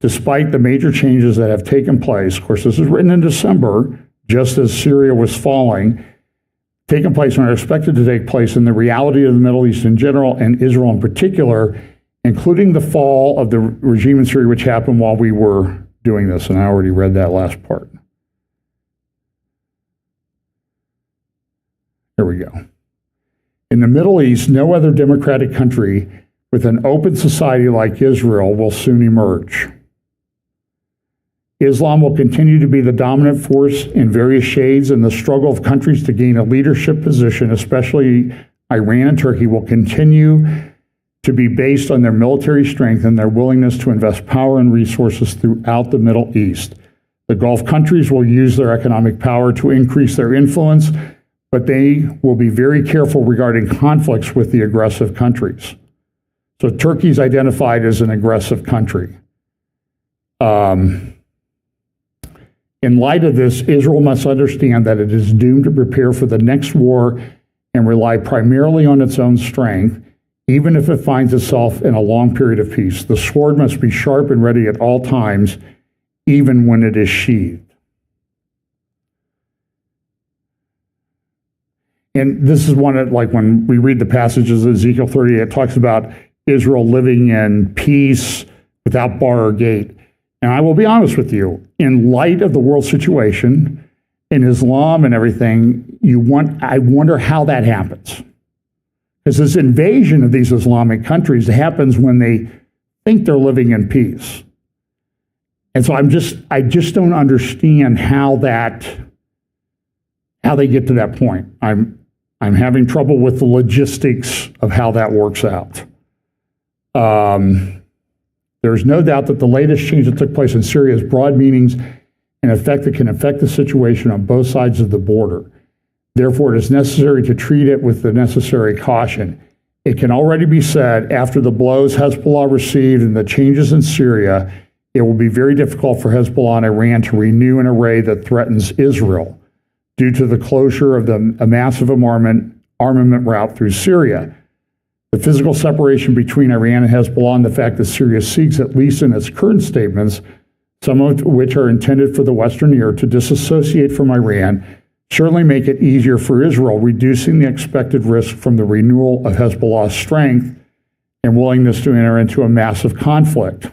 despite the major changes that have taken place. Of course, this is written in December, just as Syria was falling, taken place and are expected to take place in the reality of the Middle East in general and Israel in particular, including the fall of the regime in Syria, which happened while we were doing this. And I already read that last part. Here we go. In the Middle East, no other democratic country with an open society like Israel will soon emerge. Islam will continue to be the dominant force in various shades, and the struggle of countries to gain a leadership position, especially Iran and Turkey, will continue to be based on their military strength and their willingness to invest power and resources throughout the Middle East. The Gulf countries will use their economic power to increase their influence, but they will be very careful regarding conflicts with the aggressive countries. So Turkey's identified as an aggressive country. In light of this, Israel must understand that it is doomed to prepare for the next war and rely primarily on its own strength, even if it finds itself in a long period of peace. The sword must be sharp and ready at all times, even when it is sheathed. And this is one of, like when we read the passages of Ezekiel 30, it talks about Israel living in peace without bar or gate. And I will be honest with you, in light of the world situation, in Islam and everything, I wonder how that happens. Because this invasion of these Islamic countries happens when they think they're living in peace. And so I just don't understand how they get to that point. I'm having trouble with the logistics of how that works out. There's no doubt that the latest change that took place in Syria has broad meanings and effect that can affect the situation on both sides of the border. Therefore, it is necessary to treat it with the necessary caution. It can already be said, after the blows Hezbollah received and the changes in Syria, it will be very difficult for Hezbollah and Iran to renew an array that threatens Israel due to the closure of a massive armament route through Syria. The physical separation between Iran and Hezbollah and the fact that Syria seeks, at least in its current statements, some of which are intended for the Western ear, to disassociate from Iran, certainly make it easier for Israel, reducing the expected risk from the renewal of Hezbollah's strength and willingness to enter into a massive conflict.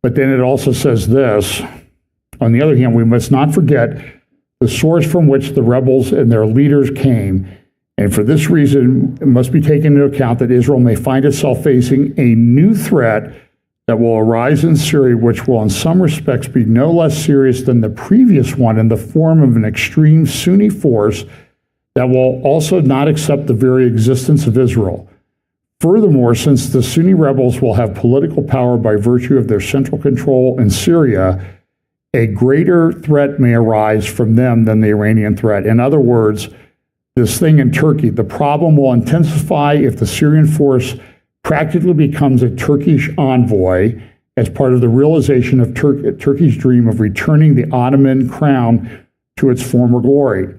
But then it also says this, on the other hand, we must not forget the source from which the rebels and their leaders came. And for this reason, it must be taken into account that Israel may find itself facing a new threat that will arise in Syria, which will in some respects be no less serious than the previous one, in the form of an extreme Sunni force that will also not accept the very existence of Israel. Furthermore, since the Sunni rebels will have political power by virtue of their central control in Syria, a greater threat may arise from them than the Iranian threat. In other words, this thing in Turkey, the problem will intensify if the Syrian force practically becomes a Turkish envoy as part of the realization of Turkey's dream of returning the Ottoman crown to its former glory.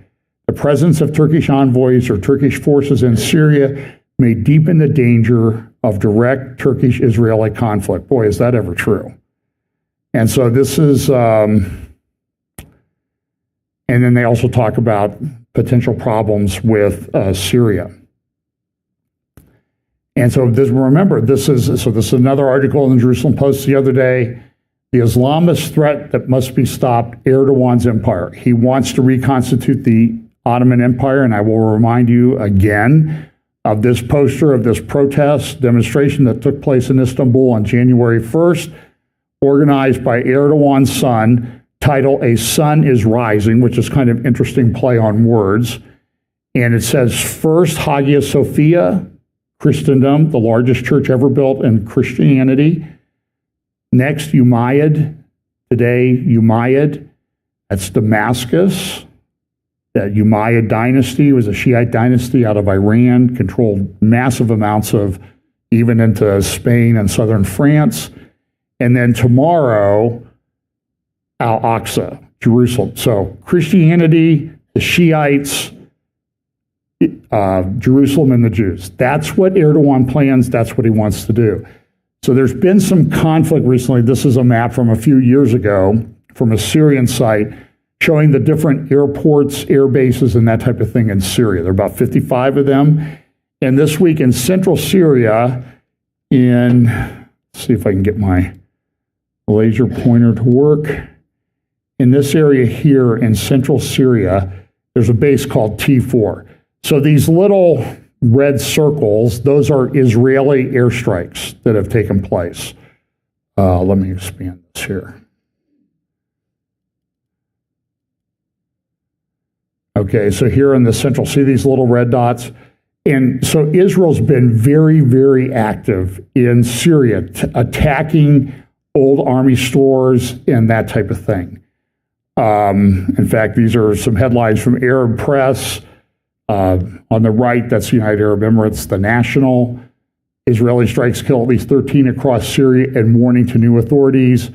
The presence of Turkish envoys or Turkish forces in Syria may deepen the danger of direct Turkish-Israeli conflict. Boy, is that ever true. And so this is, and then they also talk about potential problems with Syria. And so remember, this is another article in the Jerusalem Post the other day, the Islamist threat that must be stopped, Erdogan's empire. He wants to reconstitute the Ottoman Empire, and I will remind you again of this poster of this protest demonstration that took place in Istanbul on January 1st, organized by Erdogan's son, title A Sun is Rising, which is kind of interesting play on words. And it says, first, Hagia Sophia, Christendom, the largest church ever built in Christianity. Next, Umayyad, today Umayyad, that's Damascus. That Umayyad dynasty was a Shiite dynasty out of Iran, controlled massive amounts of, even into Spain and southern France. And then tomorrow, Al-Aqsa, Jerusalem. So Christianity, the Shiites, Jerusalem, and the Jews. That's what Erdogan plans. That's what he wants to do. So there's been some conflict recently. This is a map from a few years ago from a Syrian site showing the different airports, air bases, and that type of thing in Syria. There are about 55 of them. And this week in central Syria, let's see if I can get my laser pointer to work. In this area here in central Syria, there's a base called T4. So these little red circles, those are Israeli airstrikes that have taken place. Let me expand here. Okay, so here in the central, see these little red dots? And so Israel's been very, very active in Syria, attacking old army stores and that type of thing. In fact, these are some headlines from Arab press. On the right, that's the United Arab Emirates, the National. Israeli strikes kill at least 13 across Syria and warning to new authorities.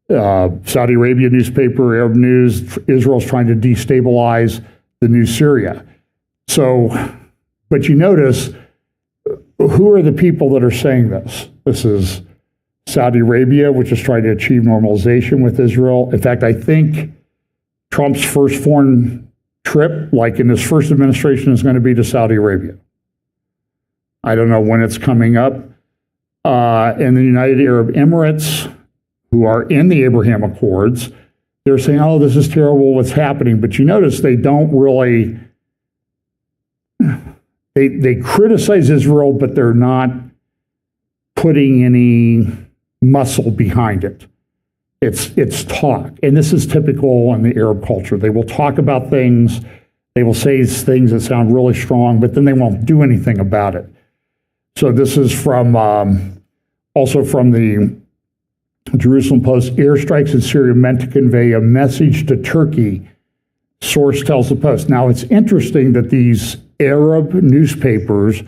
Saudi Arabia newspaper, Arab News, Israel's trying to destabilize the new Syria. So, but you notice, who are the people that are saying this? This is Saudi Arabia, which is trying to achieve normalization with Israel. In fact, I think Trump's first foreign trip, like in his first administration, is going to be to Saudi Arabia. I don't know when it's coming up. And the United Arab Emirates, who are in the Abraham Accords, they're saying, oh, this is terrible, what's happening? But you notice they don't really, they criticize Israel, but they're not putting any muscle behind it. It's talk. And this is typical in the Arab culture. They will talk about things, they will say things that sound really strong, but then they won't do anything about it. So this is from also from the Jerusalem Post. Airstrikes in Syria meant to convey a message to Turkey, source tells the Post. Now, it's interesting that these Arab newspapers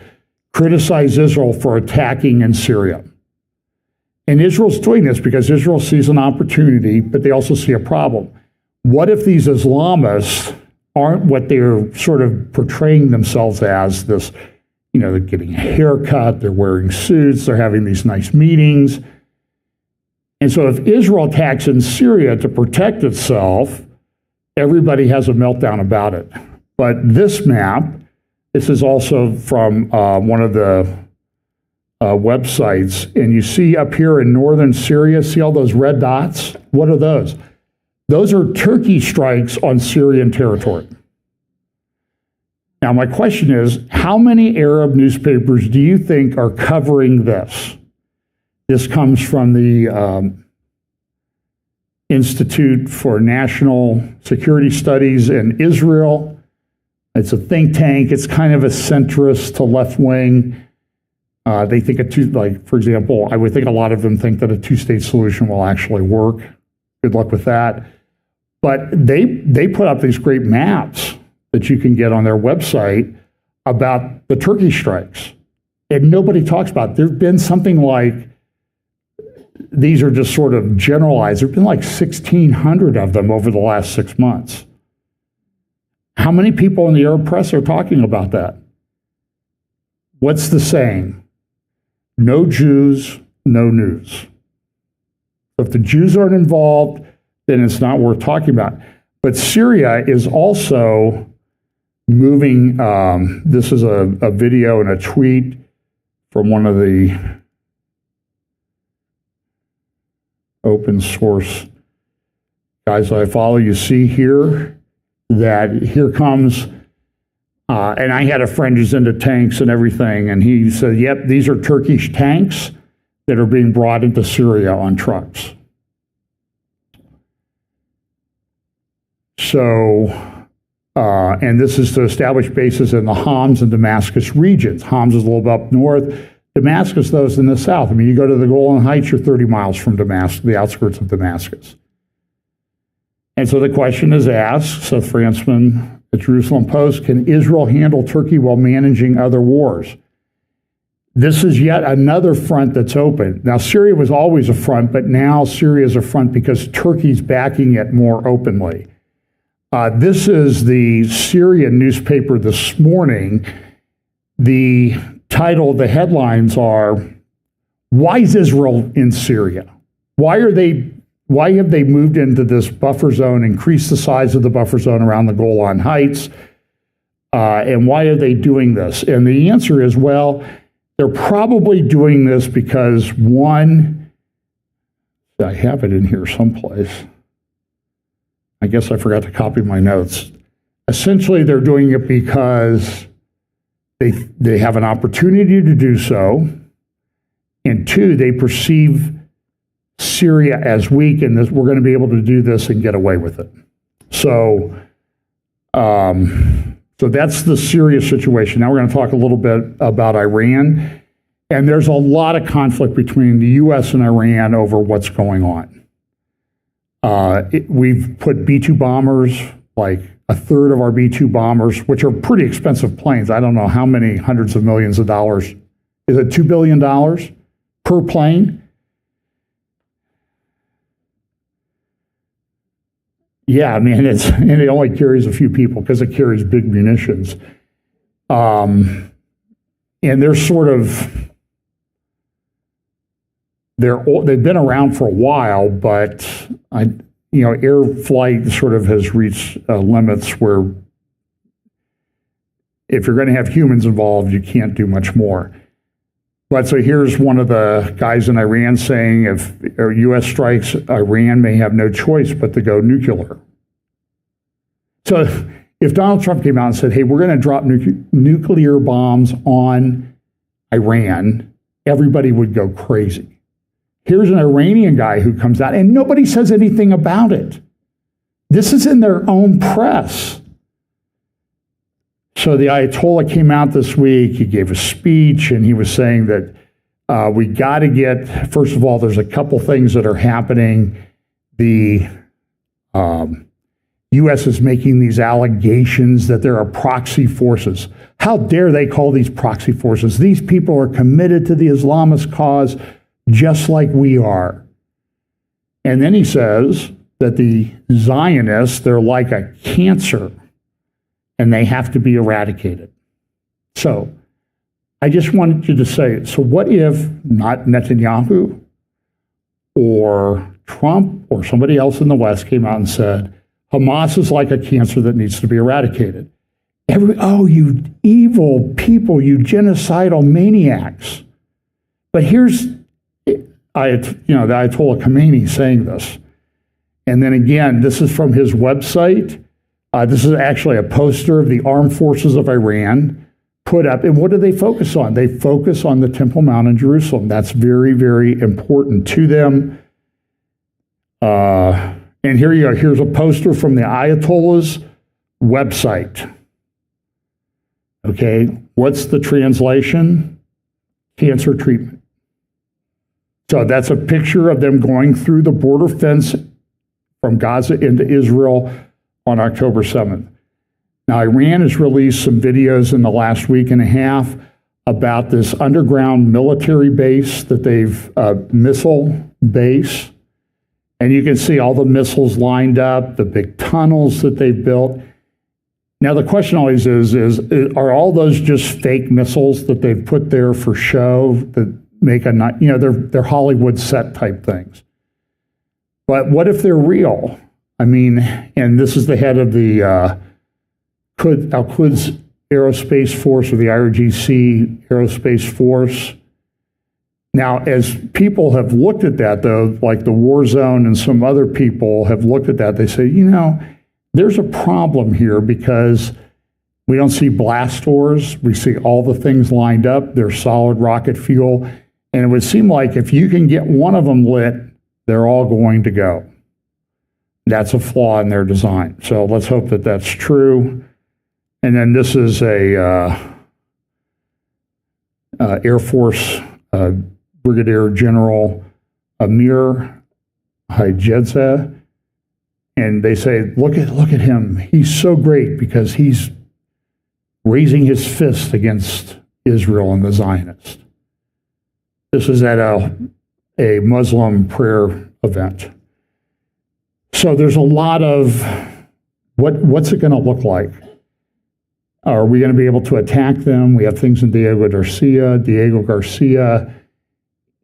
criticize Israel for attacking in Syria. And Israel's doing this because Israel sees an opportunity, but they also see a problem. What if these Islamists aren't what they're sort of portraying themselves as? This, you know, they're getting a haircut, they're wearing suits, they're having these nice meetings. And so if Israel attacks in Syria to protect itself, everybody has a meltdown about it. But this map, this is also from one of the websites, and you see up here in northern Syria, see all those red dots? What are those? Those are Turkey strikes on Syrian territory. Now, my question is, how many Arab newspapers do you think are covering this? This comes from the Institute for National Security Studies in Israel. It's a think tank. It's kind of a centrist to left wing. They think for example, I would think a lot of them think that a two-state solution will actually work. Good luck with that. But they put up these great maps that you can get on their website about the Turkey strikes. And nobody talks about it. There have been something like, these are just sort of generalized, there have been like 1,600 of them over the last 6 months. How many people in the Arab press are talking about that? What's the saying? No Jews, no news. If the Jews aren't involved, then it's not worth talking about. But Syria is also moving, this is a video and a tweet from one of the open source guys that I follow. You see here that here comes, and I had a friend who's into tanks and everything, and he said, yep, these are Turkish tanks that are being brought into Syria on trucks. So, and this is to establish bases in the Homs and Damascus regions. Homs is a little bit up north. Damascus, though, is in the south. I mean, you go to the Golan Heights, you're 30 miles from Damascus, the outskirts of Damascus. And so the question is asked, Seth Frantzman at Jerusalem Post, can Israel handle Turkey while managing other wars? This is yet another front that's open. Now, Syria was always a front, but now Syria is a front because Turkey's backing it more openly. This is the Syrian newspaper this morning. The title, the headlines are, why is Israel in Syria? Why have they moved into this buffer zone, increased the size of the buffer zone around the Golan Heights? And why are they doing this? And the answer is, well, they're probably doing this because, one, I have it in here someplace. I guess I forgot to copy my notes. Essentially, they're doing it because they have an opportunity to do so, and two, they perceive Syria as weak, and we're going to be able to do this and get away with it. So, so that's the Syria situation. Now we're going to talk a little bit about Iran. And there's a lot of conflict between the U.S. and Iran over what's going on. We've put B-2 bombers, like a third of our B-2 bombers, which are pretty expensive planes. I don't know how many hundreds of millions of dollars. Is it $2 billion per plane? Yeah, I mean, and it only carries a few people because it carries big munitions. And they're sort of, they've been around for a while, but air flight sort of has reached limits where if you're going to have humans involved, you can't do much more. But so here's one of the guys in Iran saying if U.S. strikes, Iran may have no choice but to go nuclear. So if Donald Trump came out and said, hey, we're going to drop nuclear bombs on Iran, everybody would go crazy. Here's an Iranian guy who comes out, and nobody says anything about it. This is in their own press. So the Ayatollah came out this week, he gave a speech, and he was saying that we got to get, first of all, there's a couple things that are happening. The U.S. is making these allegations that there are proxy forces. How dare they call these proxy forces? These people are committed to the Islamist cause just like we are. And then he says that the Zionists, they're like a cancer and they have to be eradicated. So I just wanted you to say, so what if not Netanyahu or Trump or somebody else in the West came out and said, Hamas is like a cancer that needs to be eradicated? You evil people, you genocidal maniacs. But here's the Ayatollah Khomeini saying this. And then again, this is from his website. This is actually a poster of the armed forces of Iran put up. And what do they focus on? They focus on the Temple Mount in Jerusalem. That's very, very important to them. And here you go. Here's a poster from the Ayatollah's website. Okay, what's the translation? Cancer treatment. So that's a picture of them going through the border fence from Gaza into Israel on October 7th. Now, Iran has released some videos in the last week and a half about this underground military base that they've, missile base. And you can see all the missiles lined up, the big tunnels that they've built. Now, the question always is are all those just fake missiles that they've put there for show that make they're Hollywood set type things? But what if they're real? I mean, and this is the head of the Al-Quds Aerospace Force, or the IRGC Aerospace Force. Now, as people have looked at that, though, like the War Zone and some other people have looked at that, they say, there's a problem here because we don't see blast doors. We see all the things lined up. They're solid rocket fuel. And it would seem like if you can get one of them lit, they're all going to go. That's a flaw in their design. So let's hope that that's true. And then this is a Air Force Brigadier General Amir Hajjedza. And they say, look at him. He's so great because he's raising his fist against Israel and the Zionists. This is at a Muslim prayer event. So there's a lot of what's it going to look like? Are we going to be able to attack them? We have things in Diego Garcia. Diego Garcia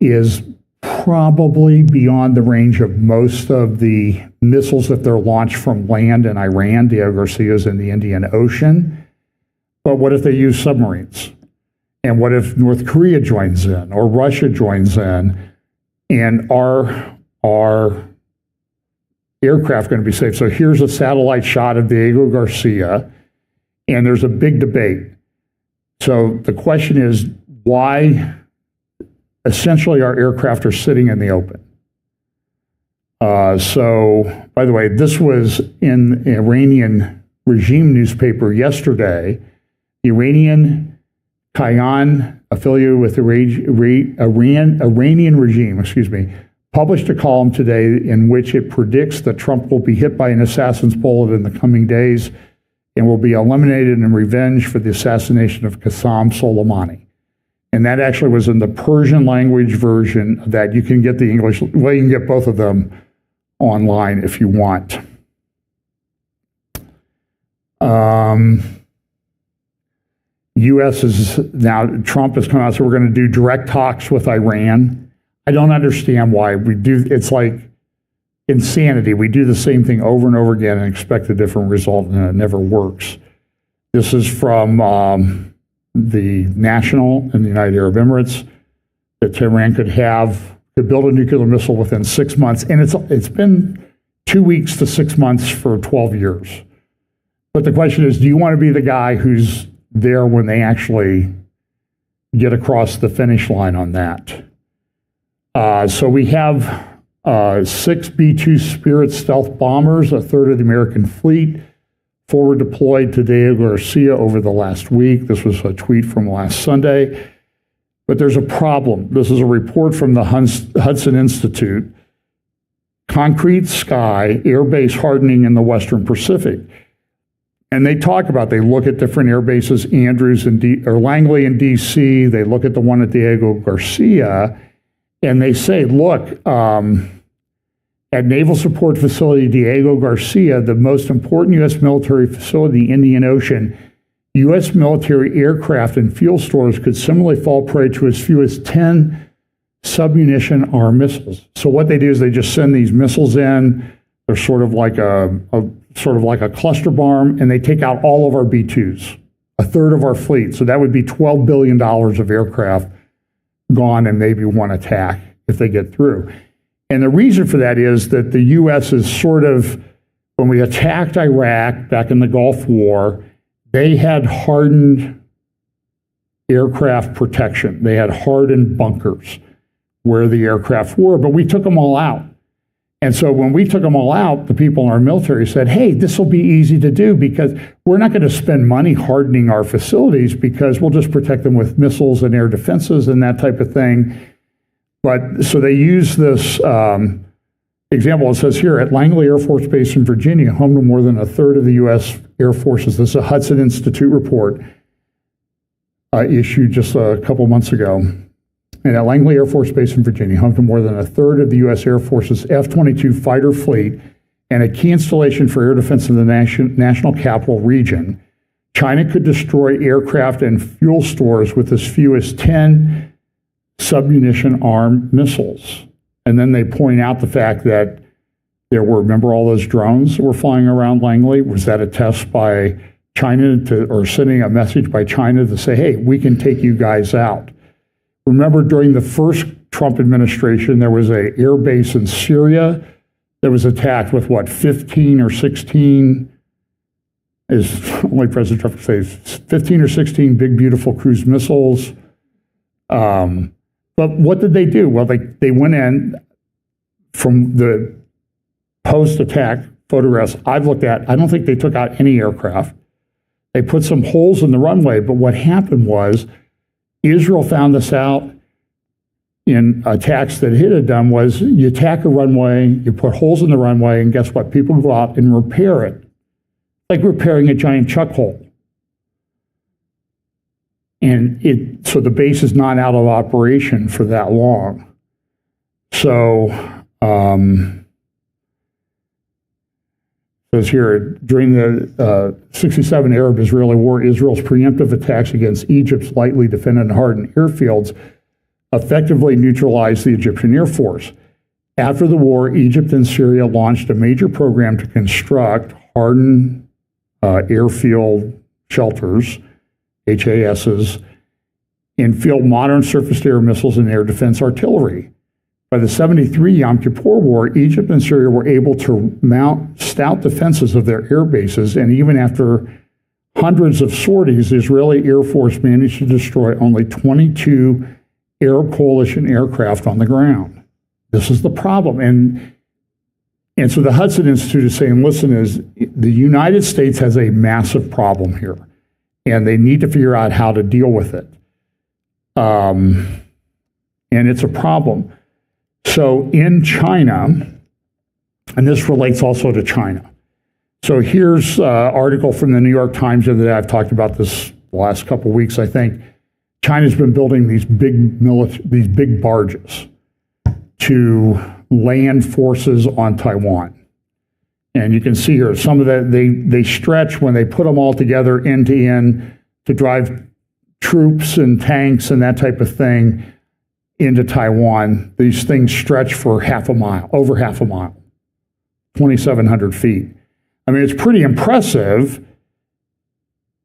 is probably beyond the range of most of the missiles that they're launched from land in Iran. Diego Garcia is in the Indian Ocean. But what if they use submarines? And what if North Korea joins in or Russia joins in? And are aircraft going to be safe? So here's a satellite shot of Diego Garcia, and there's a big debate. So the question is, why essentially our aircraft are sitting in the open? So, by the way, this was in Iranian regime newspaper yesterday. The Iranian Kayan, affiliated with the Iranian regime, published a column today in which it predicts that Trump will be hit by an assassin's bullet in the coming days and will be eliminated in revenge for the assassination of Qasem Soleimani. And that actually was in the Persian language version that you can get the English, well, you can get both of them online if you want. U.S. is now, Trump has come out, so we're going to do direct talks with Iran. I don't understand why we do, it's like insanity. We do the same thing over and over again and expect a different result, and it never works. This is from the National in the United Arab Emirates, that Tehran could build a nuclear missile within 6 months, and it's been 2 weeks to 6 months for 12 years. But the question is, do you want to be the guy who's there when they actually get across the finish line on that? So we have 6 B-2 Spirit stealth bombers, a third of the American fleet, forward deployed to Diego Garcia over the last week. This was a tweet from last Sunday. But there's a problem. This is a report from the Hudson Institute. Concrete sky, air base hardening in the Western Pacific. And they talk about, they look at different air bases, Andrews and Langley in D.C., they look at the one at Diego Garcia, and they say, look, at Naval Support Facility Diego Garcia, the most important U.S. military facility in the Indian Ocean, U.S. military aircraft and fuel stores could similarly fall prey to as few as 10 submunition armed missiles. So what they do is they just send these missiles in. They're sort of like a cluster bomb, and they take out all of our B-2s, a third of our fleet. So that would be $12 billion of aircraft gone in maybe one attack if they get through. And the reason for that is that the U.S. is sort of, when we attacked Iraq back in the Gulf War, they had hardened aircraft protection. They had hardened bunkers where the aircraft were, but we took them all out. And so when we took them all out, the people in our military said, hey, this will be easy to do because we're not going to spend money hardening our facilities because we'll just protect them with missiles and air defenses and that type of thing. But so they use this example. It says here, at Langley Air Force Base in Virginia, home to more than a third of the U.S. Air Forces. This is a Hudson Institute report issued just a couple months ago. And at Langley Air Force Base in Virginia, home to more than a third of the U.S. Air Force's F-22 fighter fleet and a key installation for air defense in the national capital region, China could destroy aircraft and fuel stores with as few as 10 submunition-armed missiles. And then they point out the fact that there were, remember all those drones that were flying around Langley? Was that a test by China or sending a message by China to say, hey, we can take you guys out? Remember, during the first Trump administration, there was an air base in Syria that was attacked with, 15 or 16, is only President Trump can say, 15 or 16 big, beautiful cruise missiles. But what did they do? Well, they went in from the post-attack photographs I've looked at. I don't think they took out any aircraft. They put some holes in the runway, but what happened was Israel found this out in attacks that it had done was you attack a runway, you put holes in the runway, and guess what? People go out and repair it, like repairing a giant chuck hole. And so the base is not out of operation for that long. So, says here, during the 67 Arab-Israeli War, Israel's preemptive attacks against Egypt's lightly defended and hardened airfields effectively neutralized the Egyptian Air Force. After the war, Egypt and Syria launched a major program to construct hardened airfield shelters, HASs, and field modern surface-to-air missiles and air defense artillery. By the 73 Yom Kippur War, Egypt and Syria were able to mount stout defenses of their air bases, and even after hundreds of sorties, the Israeli Air Force managed to destroy only 22 Arab coalition aircraft on the ground. This is the problem. And And so the Hudson Institute is saying, listen, the United States has a massive problem here, and they need to figure out how to deal with it. And it's a problem. So in China, and this relates also to China. So here's an article from the New York Times the other day. I've talked about this the last couple of weeks, I think. China's been building these big barges to land forces on Taiwan. And you can see here, some of that, they stretch when they put them all together end to end to drive troops and tanks and that type of thing into Taiwan. These things stretch for over half a mile, 2,700 feet. I mean, it's pretty impressive,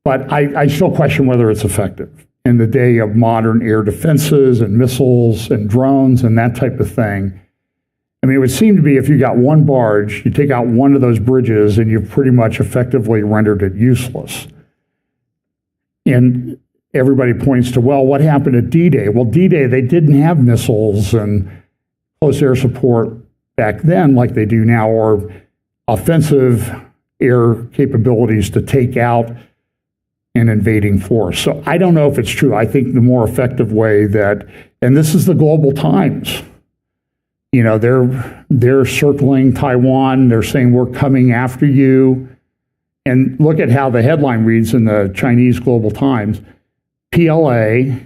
but I still question whether it's effective in the day of modern air defenses and missiles and drones and that type of thing. I mean, it would seem to be if you got one barge, you take out one of those bridges and you've pretty much effectively rendered it useless. And everybody points to, well, what happened at D-Day? Well, D-Day, they didn't have missiles and close air support back then like they do now, or offensive air capabilities to take out an invading force. So I don't know if it's true. I think the more effective way and this is the Global Times. You know, they're circling Taiwan. They're saying we're coming after you. And look at how the headline reads in the Chinese Global Times. PLA,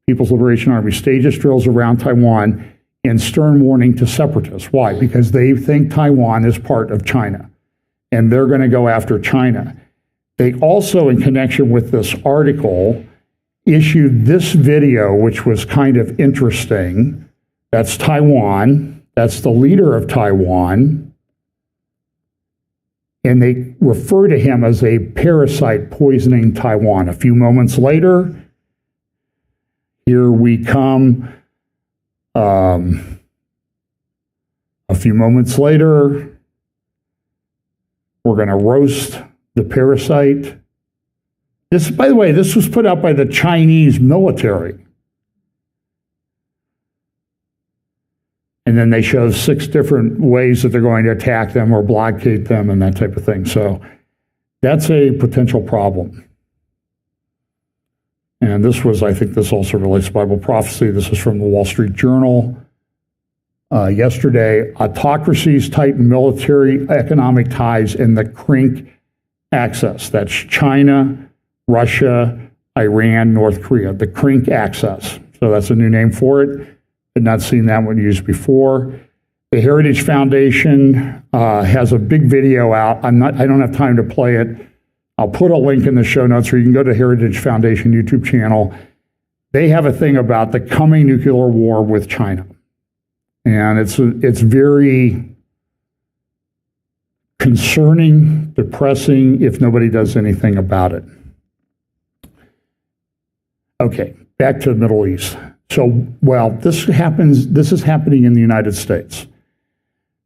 People's Liberation Army, stages drills around Taiwan in stern warning to separatists. Why? Because they think Taiwan is part of China, and they're going to go after China. They also, in connection with this article, issued this video, which was kind of interesting. That's Taiwan. That's the leader of Taiwan. And they refer to him as a parasite poisoning Taiwan. A few moments later, here we come. A few moments later, we're going to roast the parasite. This, by the way, this was put out by the Chinese military. And then they show 6 different ways that they're going to attack them or blockade them and that type of thing. So that's a potential problem. And this was, I think this also relates to Bible prophecy. This is from the Wall Street Journal yesterday. Autocracies tighten military economic ties in the CRINC axis. That's China, Russia, Iran, North Korea. The CRINC axis. So that's a new name for it. Had not seen that one used before. The Heritage Foundation has a big video out. I don't have time to play it. I'll put a link in the show notes, or you can go to Heritage Foundation YouTube channel. They have a thing about the coming nuclear war with China, and it's very concerning, depressing if nobody does anything about it. Okay, back to the Middle East. So, well, this is happening in the United States.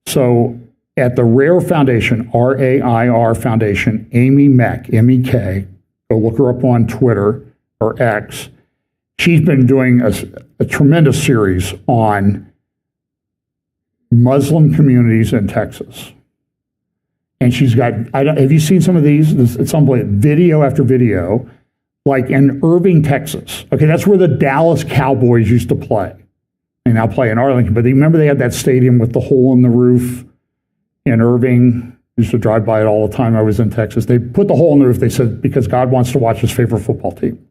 So at the RAIR Foundation, R-A-I-R Foundation, Amy Meck, M-E-K, go look her up on Twitter or X. She's been doing a tremendous series on Muslim communities in Texas. And she's got, have you seen some of these? It's unbelievable, video after video. Like in Irving, Texas. Okay, that's where the Dallas Cowboys used to play. They now play in Arlington. But remember they had that stadium with the hole in the roof in Irving? I used to drive by it all the time I was in Texas. They put the hole in the roof, they said, because God wants to watch his favorite football team.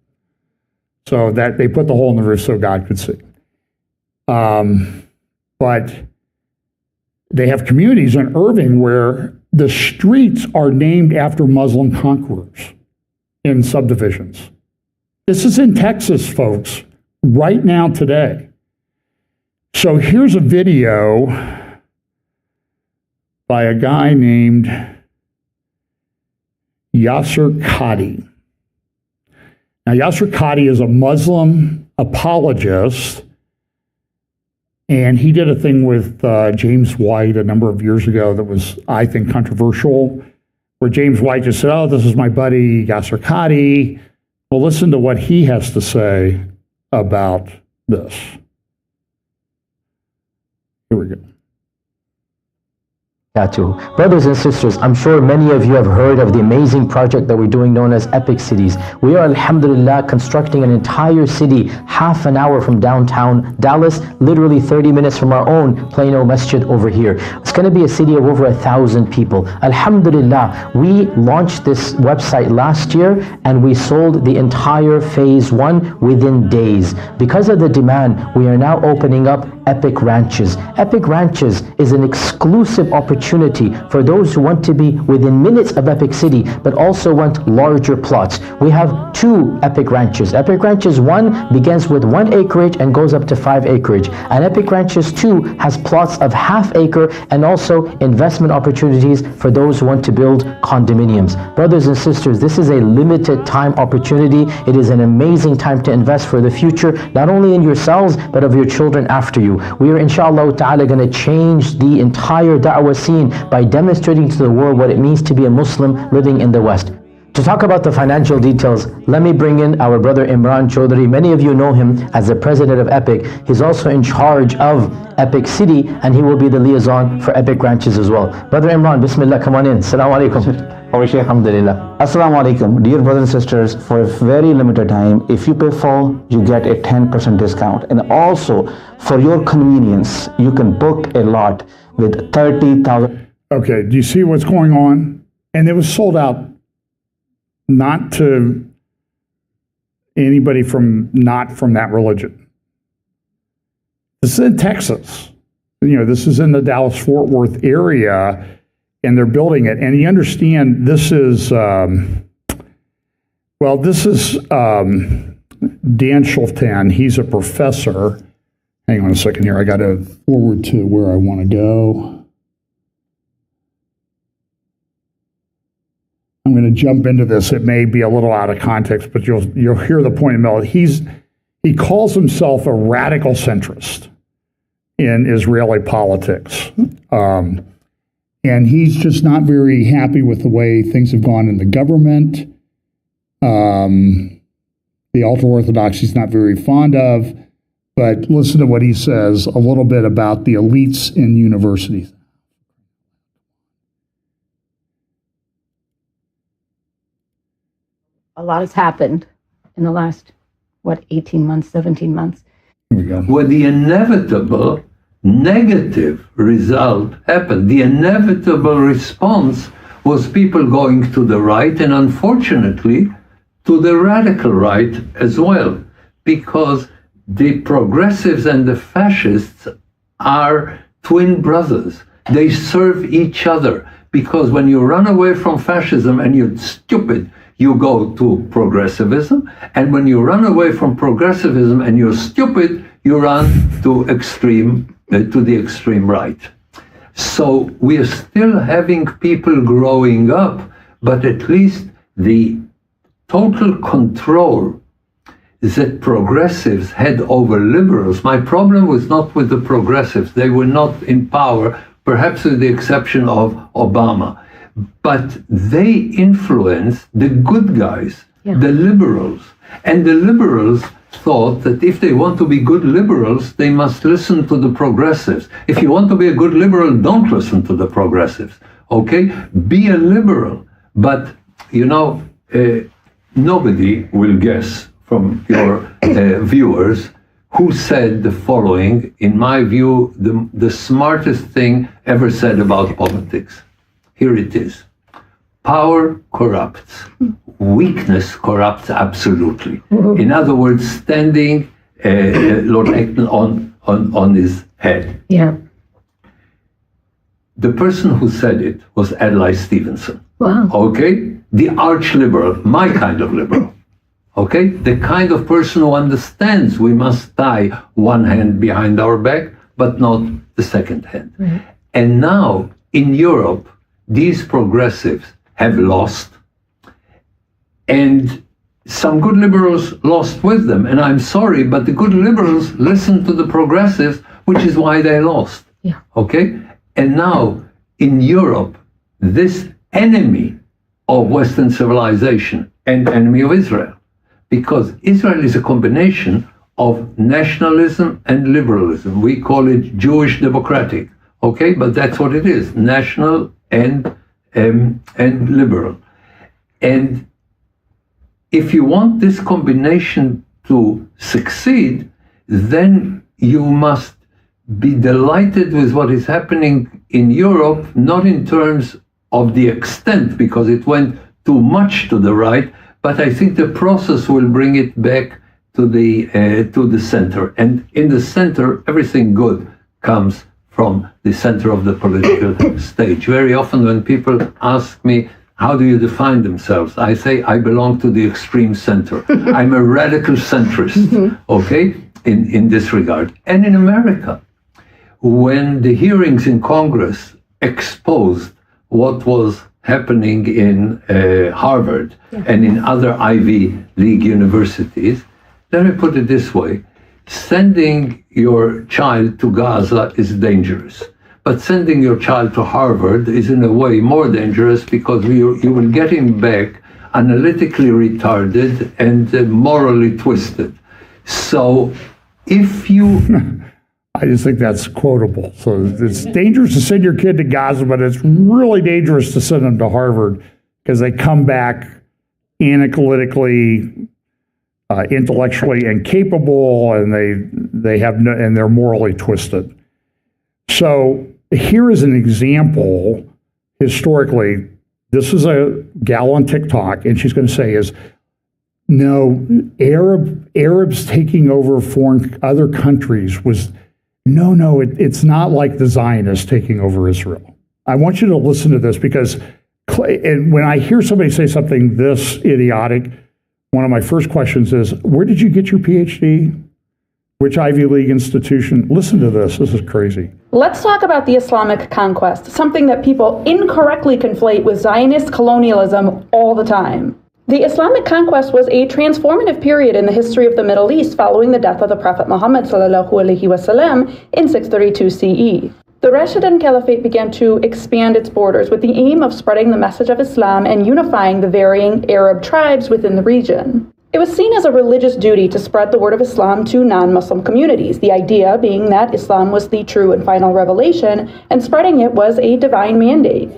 So that they put the hole in the roof so God could see. But they have communities in Irving where the streets are named after Muslim conquerors in subdivisions. This is in Texas, folks, right now today. So here's a video by a guy named Yasser Qadi. Now, Yasser Qadi is a Muslim apologist, and he did a thing with James White a number of years ago that was, I think, controversial, where James White just said, oh, this is my buddy Yasser Qadi. Well, listen to what he has to say about this. Here we go. Brothers and sisters, I'm sure many of you have heard of the amazing project that we're doing known as Epic Cities. We are, alhamdulillah, constructing an entire city half an hour from downtown Dallas, literally 30 minutes from our own Plano Masjid over here. It's going to be a city of over 1,000 people. Alhamdulillah, we launched this website last year and we sold the entire phase 1 within days. Because of the demand, we are now opening up Epic Ranches. Epic Ranches is an exclusive opportunity for those who want to be within minutes of Epic City, but also want larger plots. We have 2 Epic Ranches. Epic Ranches 1 begins with 1 acreage and goes up to 5 acreage. And Epic Ranches 2 has plots of ½ acre and also investment opportunities for those who want to build condominiums. Brothers and sisters, this is a limited time opportunity. It is an amazing time to invest for the future, not only in yourselves, but of your children after you. We are inshallah ta'ala going to change the entire da'wah scene by demonstrating to the world what it means to be a Muslim living in the West. To talk about the financial details, let me bring in our brother Imran Chaudhry. Many of you know him as the president of Epic. He's also in charge of Epic City, and he will be the liaison for Epic Ranches as well. Brother Imran, Bismillah, come on in. Assalamu alaikum. Alhamdulillah. Assalamu alaikum. Dear brothers and sisters, for a very limited time, if you pay full, you get a 10% discount. And also, for your convenience, you can book a lot with 30,000. Okay, do you see what's going on? And it was sold out not to anybody not from that religion. This is in Texas. This is in the Dallas-Fort Worth area, and they're building it. And you understand this is, Dan Schultan. He's a professor. Hang on a second here. I got to forward to where I want to go. I'm going to jump into this. It may be a little out of context, but you'll hear the point in the middle. He calls himself a radical centrist in Israeli politics. And he's just not very happy with the way things have gone in the government. The ultra-Orthodox he's not very fond of. But listen to what he says a little bit about the elites in universities. A lot has happened in the last, 18 months, 17 months. Here we go. Where the inevitable negative result happened. The inevitable response was people going to the right, and unfortunately to the radical right as well, because the progressives and the fascists are twin brothers. They serve each other, because when you run away from fascism and you're stupid, you go to progressivism, and when you run away from progressivism and you're stupid, you run to the extreme right. So we are still having people growing up, but at least the total control that progressives had over liberals. My problem was not with the progressives. They were not in power, perhaps with the exception of Obama. But they influenced the good guys, the liberals. And the liberals thought that if they want to be good liberals, they must listen to the progressives. If you want to be a good liberal, don't listen to the progressives, okay? Be a liberal. But, nobody will guess from your viewers who said the following, in my view, the smartest thing ever said about politics. Here it is. Power corrupts. Weakness corrupts absolutely. In other words, standing Lord Acton on his head. Yeah. The person who said it was Adlai Stevenson. Wow. Okay? The arch-liberal, my kind of liberal. Okay? The kind of person who understands we must tie one hand behind our back, but not the second hand. Right. And now, in Europe, these progressives have lost, and some good liberals lost with them. And I'm sorry, but the good liberals listened to the progressives, which is why they lost. Yeah. Okay? And now, in Europe, this enemy of Western civilization and enemy of Israel, because Israel is a combination of nationalism and liberalism. We call it Jewish democratic. Okay, but that's what it is: national and liberal. And if you want this combination to succeed, then you must be delighted with what is happening in Europe, not in terms of the extent, because it went too much to the right, but I think the process will bring it back to the center. And in the center, everything good comes from the center of the political stage. Very often when people ask me, how do you define themselves? I say, I belong to the extreme center. I'm a radical centrist, okay, in this regard. And in America, when the hearings in Congress exposed what was happening in Harvard and in other Ivy League universities, let me put it this way. Sending your child to Gaza is dangerous. But sending your child to Harvard is in a way more dangerous, because you will get him back analytically retarded and morally twisted. So if you... I just think that's quotable. So it's dangerous to send your kid to Gaza, but it's really dangerous to send them to Harvard, because they come back analytically, intellectually incapable, and and they're morally twisted. So here is an example. Historically, this is a gal on TikTok, and she's going to say is, no, Arabs taking over other countries was, no, it's not like the Zionists taking over Israel. I want you to listen to this, because and when I hear somebody say something this idiotic, one of my first questions is, where did you get your PhD? Which Ivy League institution? Listen to this. This is crazy. Let's talk about the Islamic conquest, something that people incorrectly conflate with Zionist colonialism all the time. The Islamic conquest was a transformative period in the history of the Middle East following the death of the Prophet Muhammad ﷺ in 632 CE. The Rashidun Caliphate began to expand its borders with the aim of spreading the message of Islam and unifying the varying Arab tribes within the region. It was seen as a religious duty to spread the word of Islam to non-Muslim communities, the idea being that Islam was the true and final revelation, and spreading it was a divine mandate.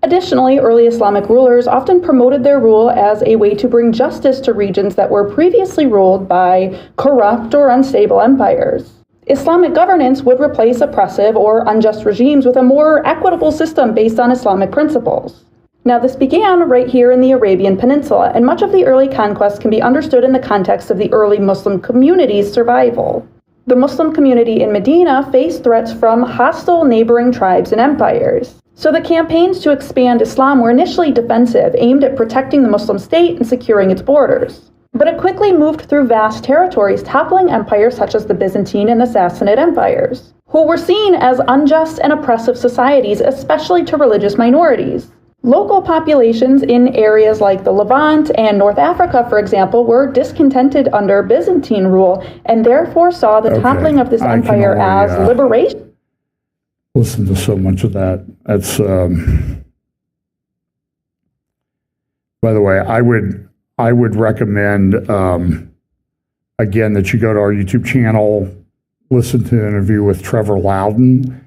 Additionally, early Islamic rulers often promoted their rule as a way to bring justice to regions that were previously ruled by corrupt or unstable empires. Islamic governance would replace oppressive or unjust regimes with a more equitable system based on Islamic principles. Now, this began right here in the Arabian Peninsula, and much of the early conquest can be understood in the context of the early Muslim community's survival. The Muslim community in Medina faced threats from hostile neighboring tribes and empires. So the campaigns to expand Islam were initially defensive, aimed at protecting the Muslim state and securing its borders. But it quickly moved through vast territories, toppling empires such as the Byzantine and the Sassanid empires, who were seen as unjust and oppressive societies, especially to religious minorities. Local populations in areas like the Levant and North Africa, for example, were discontented under Byzantine rule and therefore saw the toppling of this empire as liberation. Listen to so much of that. That's, by the way, I would recommend, again, that you go to our YouTube channel, listen to the interview with Trevor Loudon.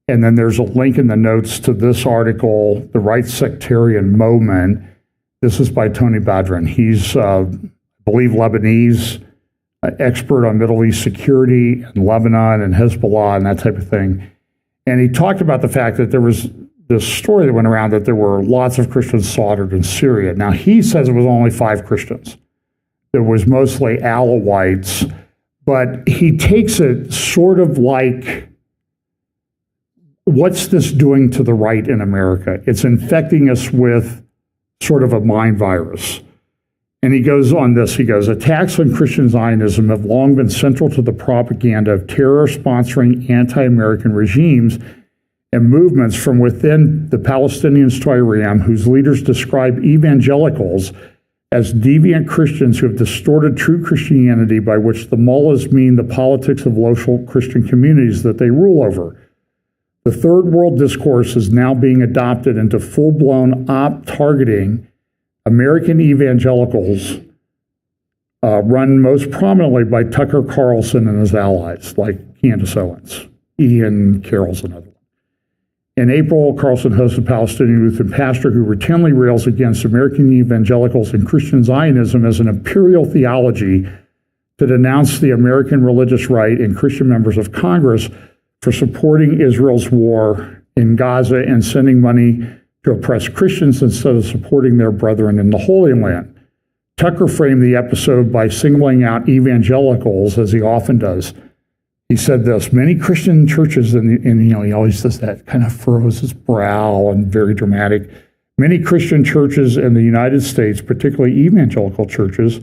And then there's a link in the notes to this article, The Right Sectarian Moment. This is by Tony Badran. He's, I believe, Lebanese, expert on Middle East security and Lebanon and Hezbollah and that type of thing. And he talked about the fact that there was this story that went around that there were lots of Christians slaughtered in Syria. Now, he says it was only 5 Christians. It was mostly Alawites. But he takes it sort of like, what's this doing to the right in America? It's infecting us with sort of a mind virus. And he goes on this, he goes, attacks on Christian Zionism have long been central to the propaganda of terror-sponsoring anti-American regimes and movements from within the Palestinians to Iran, whose leaders describe evangelicals as deviant Christians who have distorted true Christianity, by which the mullahs mean the politics of local Christian communities that they rule over. The third world discourse is now being adopted into full-blown targeting American evangelicals, run most prominently by Tucker Carlson and his allies, like Candace Owens, Ian Carroll's another one. In April, Carlson hosts a Palestinian Lutheran pastor who routinely rails against American evangelicals and Christian Zionism as an imperial theology to denounce the American religious right and Christian members of Congress for supporting Israel's war in Gaza and sending money to oppress Christians instead of supporting their brethren in the Holy Land. Tucker framed the episode by singling out evangelicals, as he often does. He said this: many Christian churches, and he always does that, kind of furrows his brow and very dramatic. Many Christian churches in the United States, particularly evangelical churches,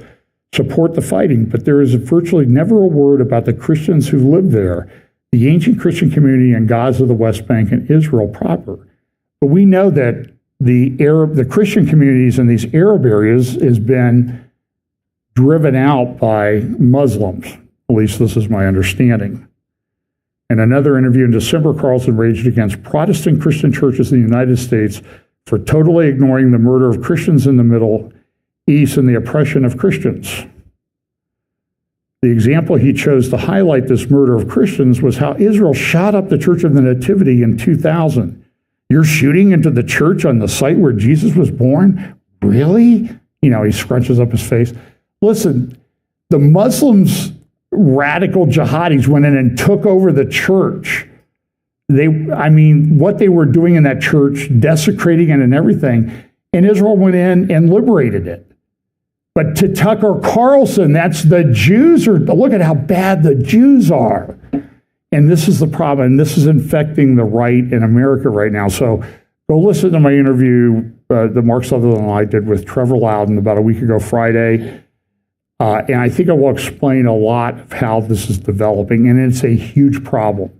support the fighting, but there is virtually never a word about the Christians who live there, the ancient Christian community in Gaza, the West Bank, and Israel proper. But we know that the Christian communities in these Arab areas has been driven out by Muslims. At least this is my understanding. In another interview in December, Carlson raged against Protestant Christian churches in the United States for totally ignoring the murder of Christians in the Middle East and the oppression of Christians. The example he chose to highlight this murder of Christians was how Israel shot up the Church of the Nativity in 2000. You're shooting into the church on the site where Jesus was born? Really? He scrunches up his face. Listen, the Muslims, radical jihadis, went in and took over the church. What they were doing in that church, desecrating it and everything, and Israel went in and liberated it. But to Tucker Carlson, that's the Jews, look at how bad the Jews are. And this is the problem, and this is infecting the right in America right now. So go listen to my interview that Mark Sutherland and I did with Trevor Loudon about a week ago Friday. And I think I will explain a lot of how this is developing, and it's a huge problem.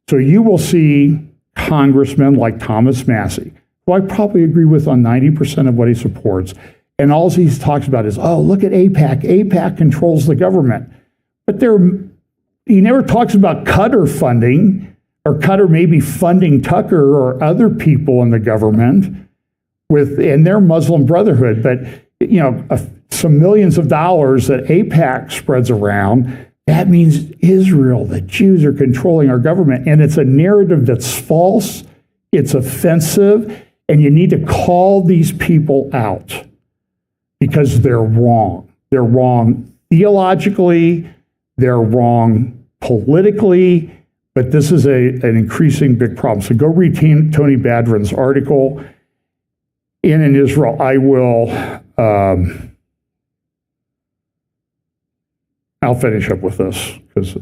So you will see congressmen like Thomas Massey, who I probably agree with on 90% of what he supports, and all he talks about is, oh, look at AIPAC. AIPAC controls the government. But he never talks about Qatar funding, or Qatar maybe funding Tucker or other people in the government in their Muslim Brotherhood. But, some millions of dollars that AIPAC spreads around, that means Israel, the Jews, are controlling our government. And it's a narrative that's false, it's offensive, and you need to call these people out because they're wrong. They're wrong theologically, they're wrong politically, but this is an increasing big problem. So go read Tony Badrin's article in Israel. I will, I'll finish up with this because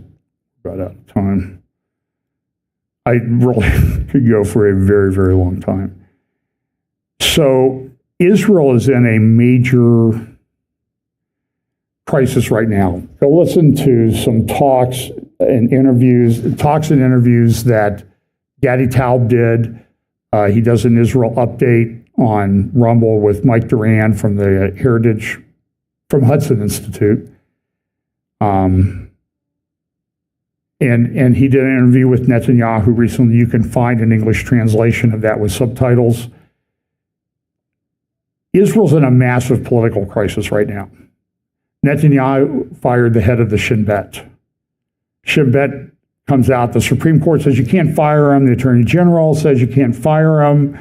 we're about out of time. I really could go for a very, very long time. So Israel is in a major crisis right now. Go listen to some talks and interviews that Gadi Taub did. He does an Israel update on Rumble with Mike Duran from the from Hudson Institute. And he did an interview with Netanyahu recently. You can find an English translation of that with subtitles. Israel's in a massive political crisis right now. Netanyahu fired the head of the Shin Bet. Shin Bet comes out. The Supreme Court says you can't fire him. The Attorney General says you can't fire him.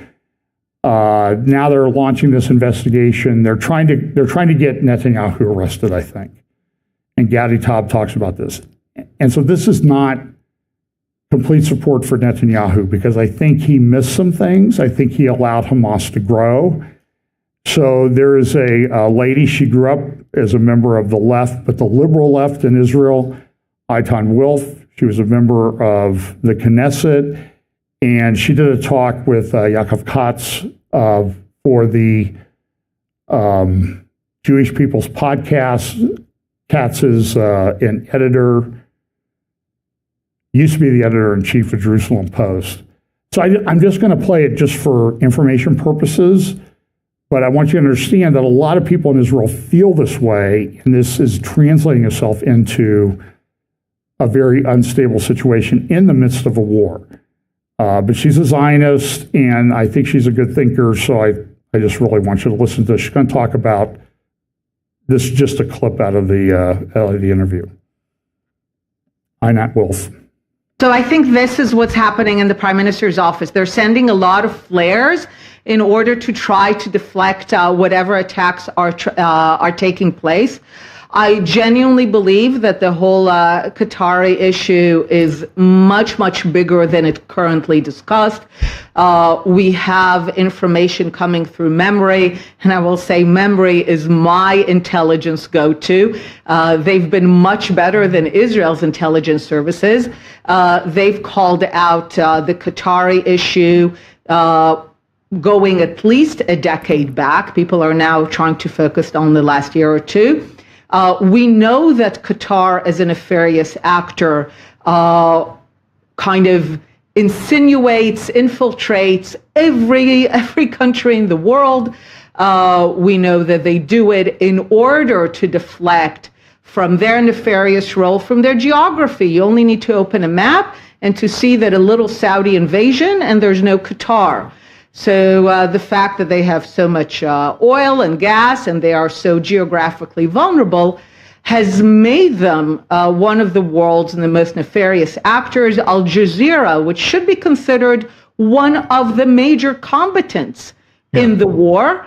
Now they're launching this investigation. They're trying to get Netanyahu arrested, I think. And Gadi Taub talks about this. And so this is not complete support for Netanyahu because I think he missed some things. I think he allowed Hamas to grow. So there is a lady, she grew up as a member of the left, but the liberal left in Israel, Eitan Wilf. She was a member of the Knesset, and she did a talk with Yaakov Katz for the Jewish People's Podcast. Katz is an editor, used to be the editor-in-chief of Jerusalem Post. So I'm just going to play it just for information purposes, but I want you to understand that a lot of people in Israel feel this way, and this is translating itself into a very unstable situation in the midst of a war. But she's a Zionist, and I think she's a good thinker, so I just really want you to listen to this. She's going to talk about this is just a clip out of the interview. Einat Wolf. So I think this is what's happening in the Prime Minister's office. They're sending a lot of flares in order to try to deflect whatever attacks are taking place. I genuinely believe that the whole Qatari issue is much, much bigger than it currently discussed. We have information coming through memory, and I will say memory is my intelligence go-to. They've been much better than Israel's intelligence services. They've called out the Qatari issue going at least a decade back. People are now trying to focus on the last year or two. We know that Qatar, as a nefarious actor, kind of insinuates, infiltrates every country in the world. We know that they do it in order to deflect from their nefarious role, from their geography. You only need to open a map and to see that a little Saudi invasion and there's no Qatar. So the fact that they have so much oil and gas and they are so geographically vulnerable has made them one of the world's and the most nefarious actors. Al Jazeera, which should be considered one of the major combatants in the war.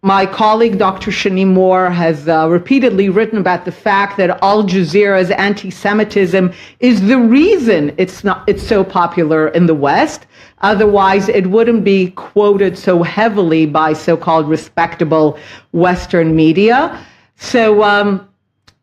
My colleague, Dr. Shani Moore, has repeatedly written about the fact that Al Jazeera's anti-Semitism is the reason it's so popular in the West. Otherwise, it wouldn't be quoted so heavily by so-called respectable Western media. So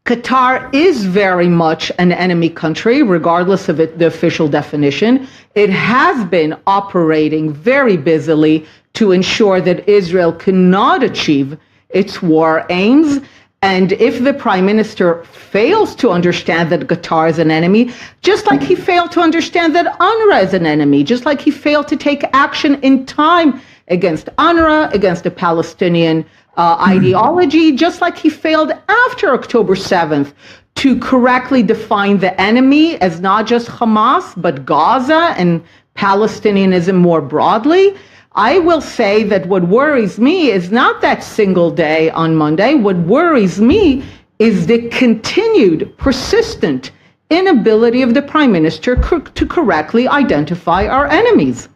Qatar is very much an enemy country, regardless of the official definition. It has been operating very busily to ensure that Israel cannot achieve its war aims. And if the prime minister fails to understand that Qatar is an enemy, just like he failed to understand that UNRWA is an enemy, just like he failed to take action in time against UNRWA, against the Palestinian ideology, just like he failed after October 7th to correctly define the enemy as not just Hamas, but Gaza and Palestinianism more broadly. I will say that what worries me is not that single day on Monday. What worries me is the continued, persistent inability of the prime minister to correctly identify our enemies.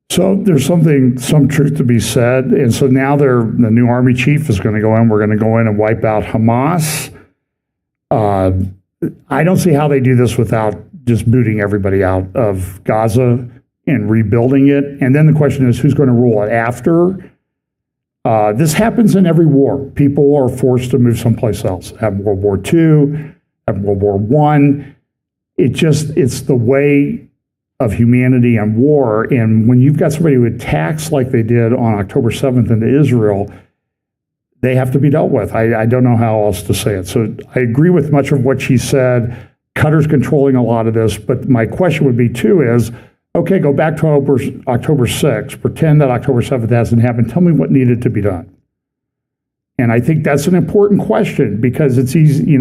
So there's some truth to be said. And so now the new army chief is going to go in. We're going to go in and wipe out Hamas. I don't see how they do this without just booting everybody out of Gaza and rebuilding it. And then the question is, who's going to rule it after? This happens in every war. People are forced to move someplace else. Have World War II, have World War I. It's the way of humanity and war. And when you've got somebody who attacks like they did on October 7th into Israel, they have to be dealt with. I don't know how else to say it. So I agree with much of what she said. Qatar's controlling a lot of this. But my question would be, too, is, okay, go back to October 6th. Pretend that October 7th hasn't happened. Tell me what needed to be done. And I think that's an important question because it's easy,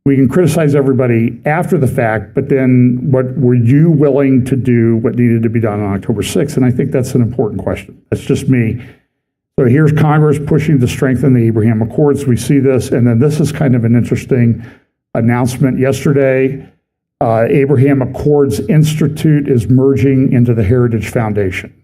we can criticize everybody after the fact, but then what were you willing to do what needed to be done on October 6th? And I think that's an important question. That's just me. So here's Congress pushing to strengthen the Abraham Accords. We see this. And then this is kind of an interesting announcement yesterday. Abraham Accords Institute is merging into the Heritage Foundation.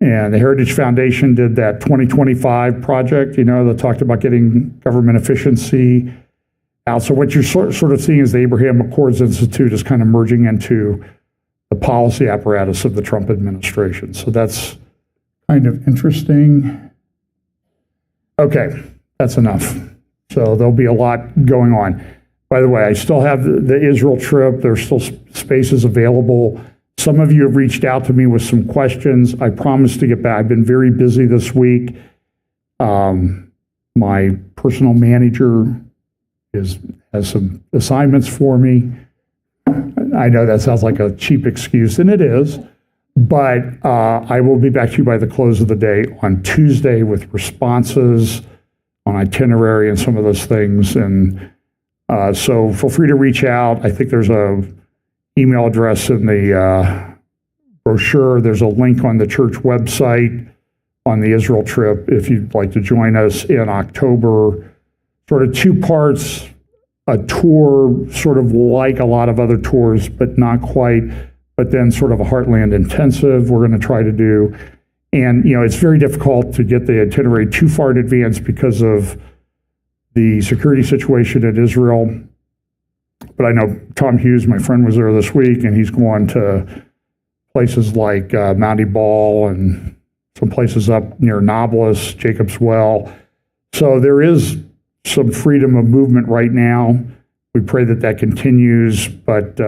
And the Heritage Foundation did that 2025 project, that talked about getting government efficiency out. So what you're sort of seeing is the Abraham Accords Institute is kind of merging into the policy apparatus of the Trump administration. So that's kind of interesting. Okay, that's enough. So there'll be a lot going on. By the way, I still have the Israel trip. There's still spaces available. Some of you have reached out to me with some questions. I promise to get back. I've been very busy this week. My personal manager has some assignments for me. I know that sounds like a cheap excuse, and it is. But I will be back to you by the close of the day on Tuesday with responses on itinerary and some of those things. And so feel free to reach out. I think there's a email address in the brochure. There's a link on the church website on the Israel trip if you'd like to join us in October. Sort of two parts a tour sort of like a lot of other tours, but not quite, but then sort of a Heartland intensive we're going to try to do. And, it's very difficult to get the itinerary too far in advance because of the security situation in Israel. But I know Tom Hughes, my friend, was there this week, and he's going to places like Mount Ebal and some places up near Nablus, Jacob's Well. So there is some freedom of movement right now. We pray that continues, but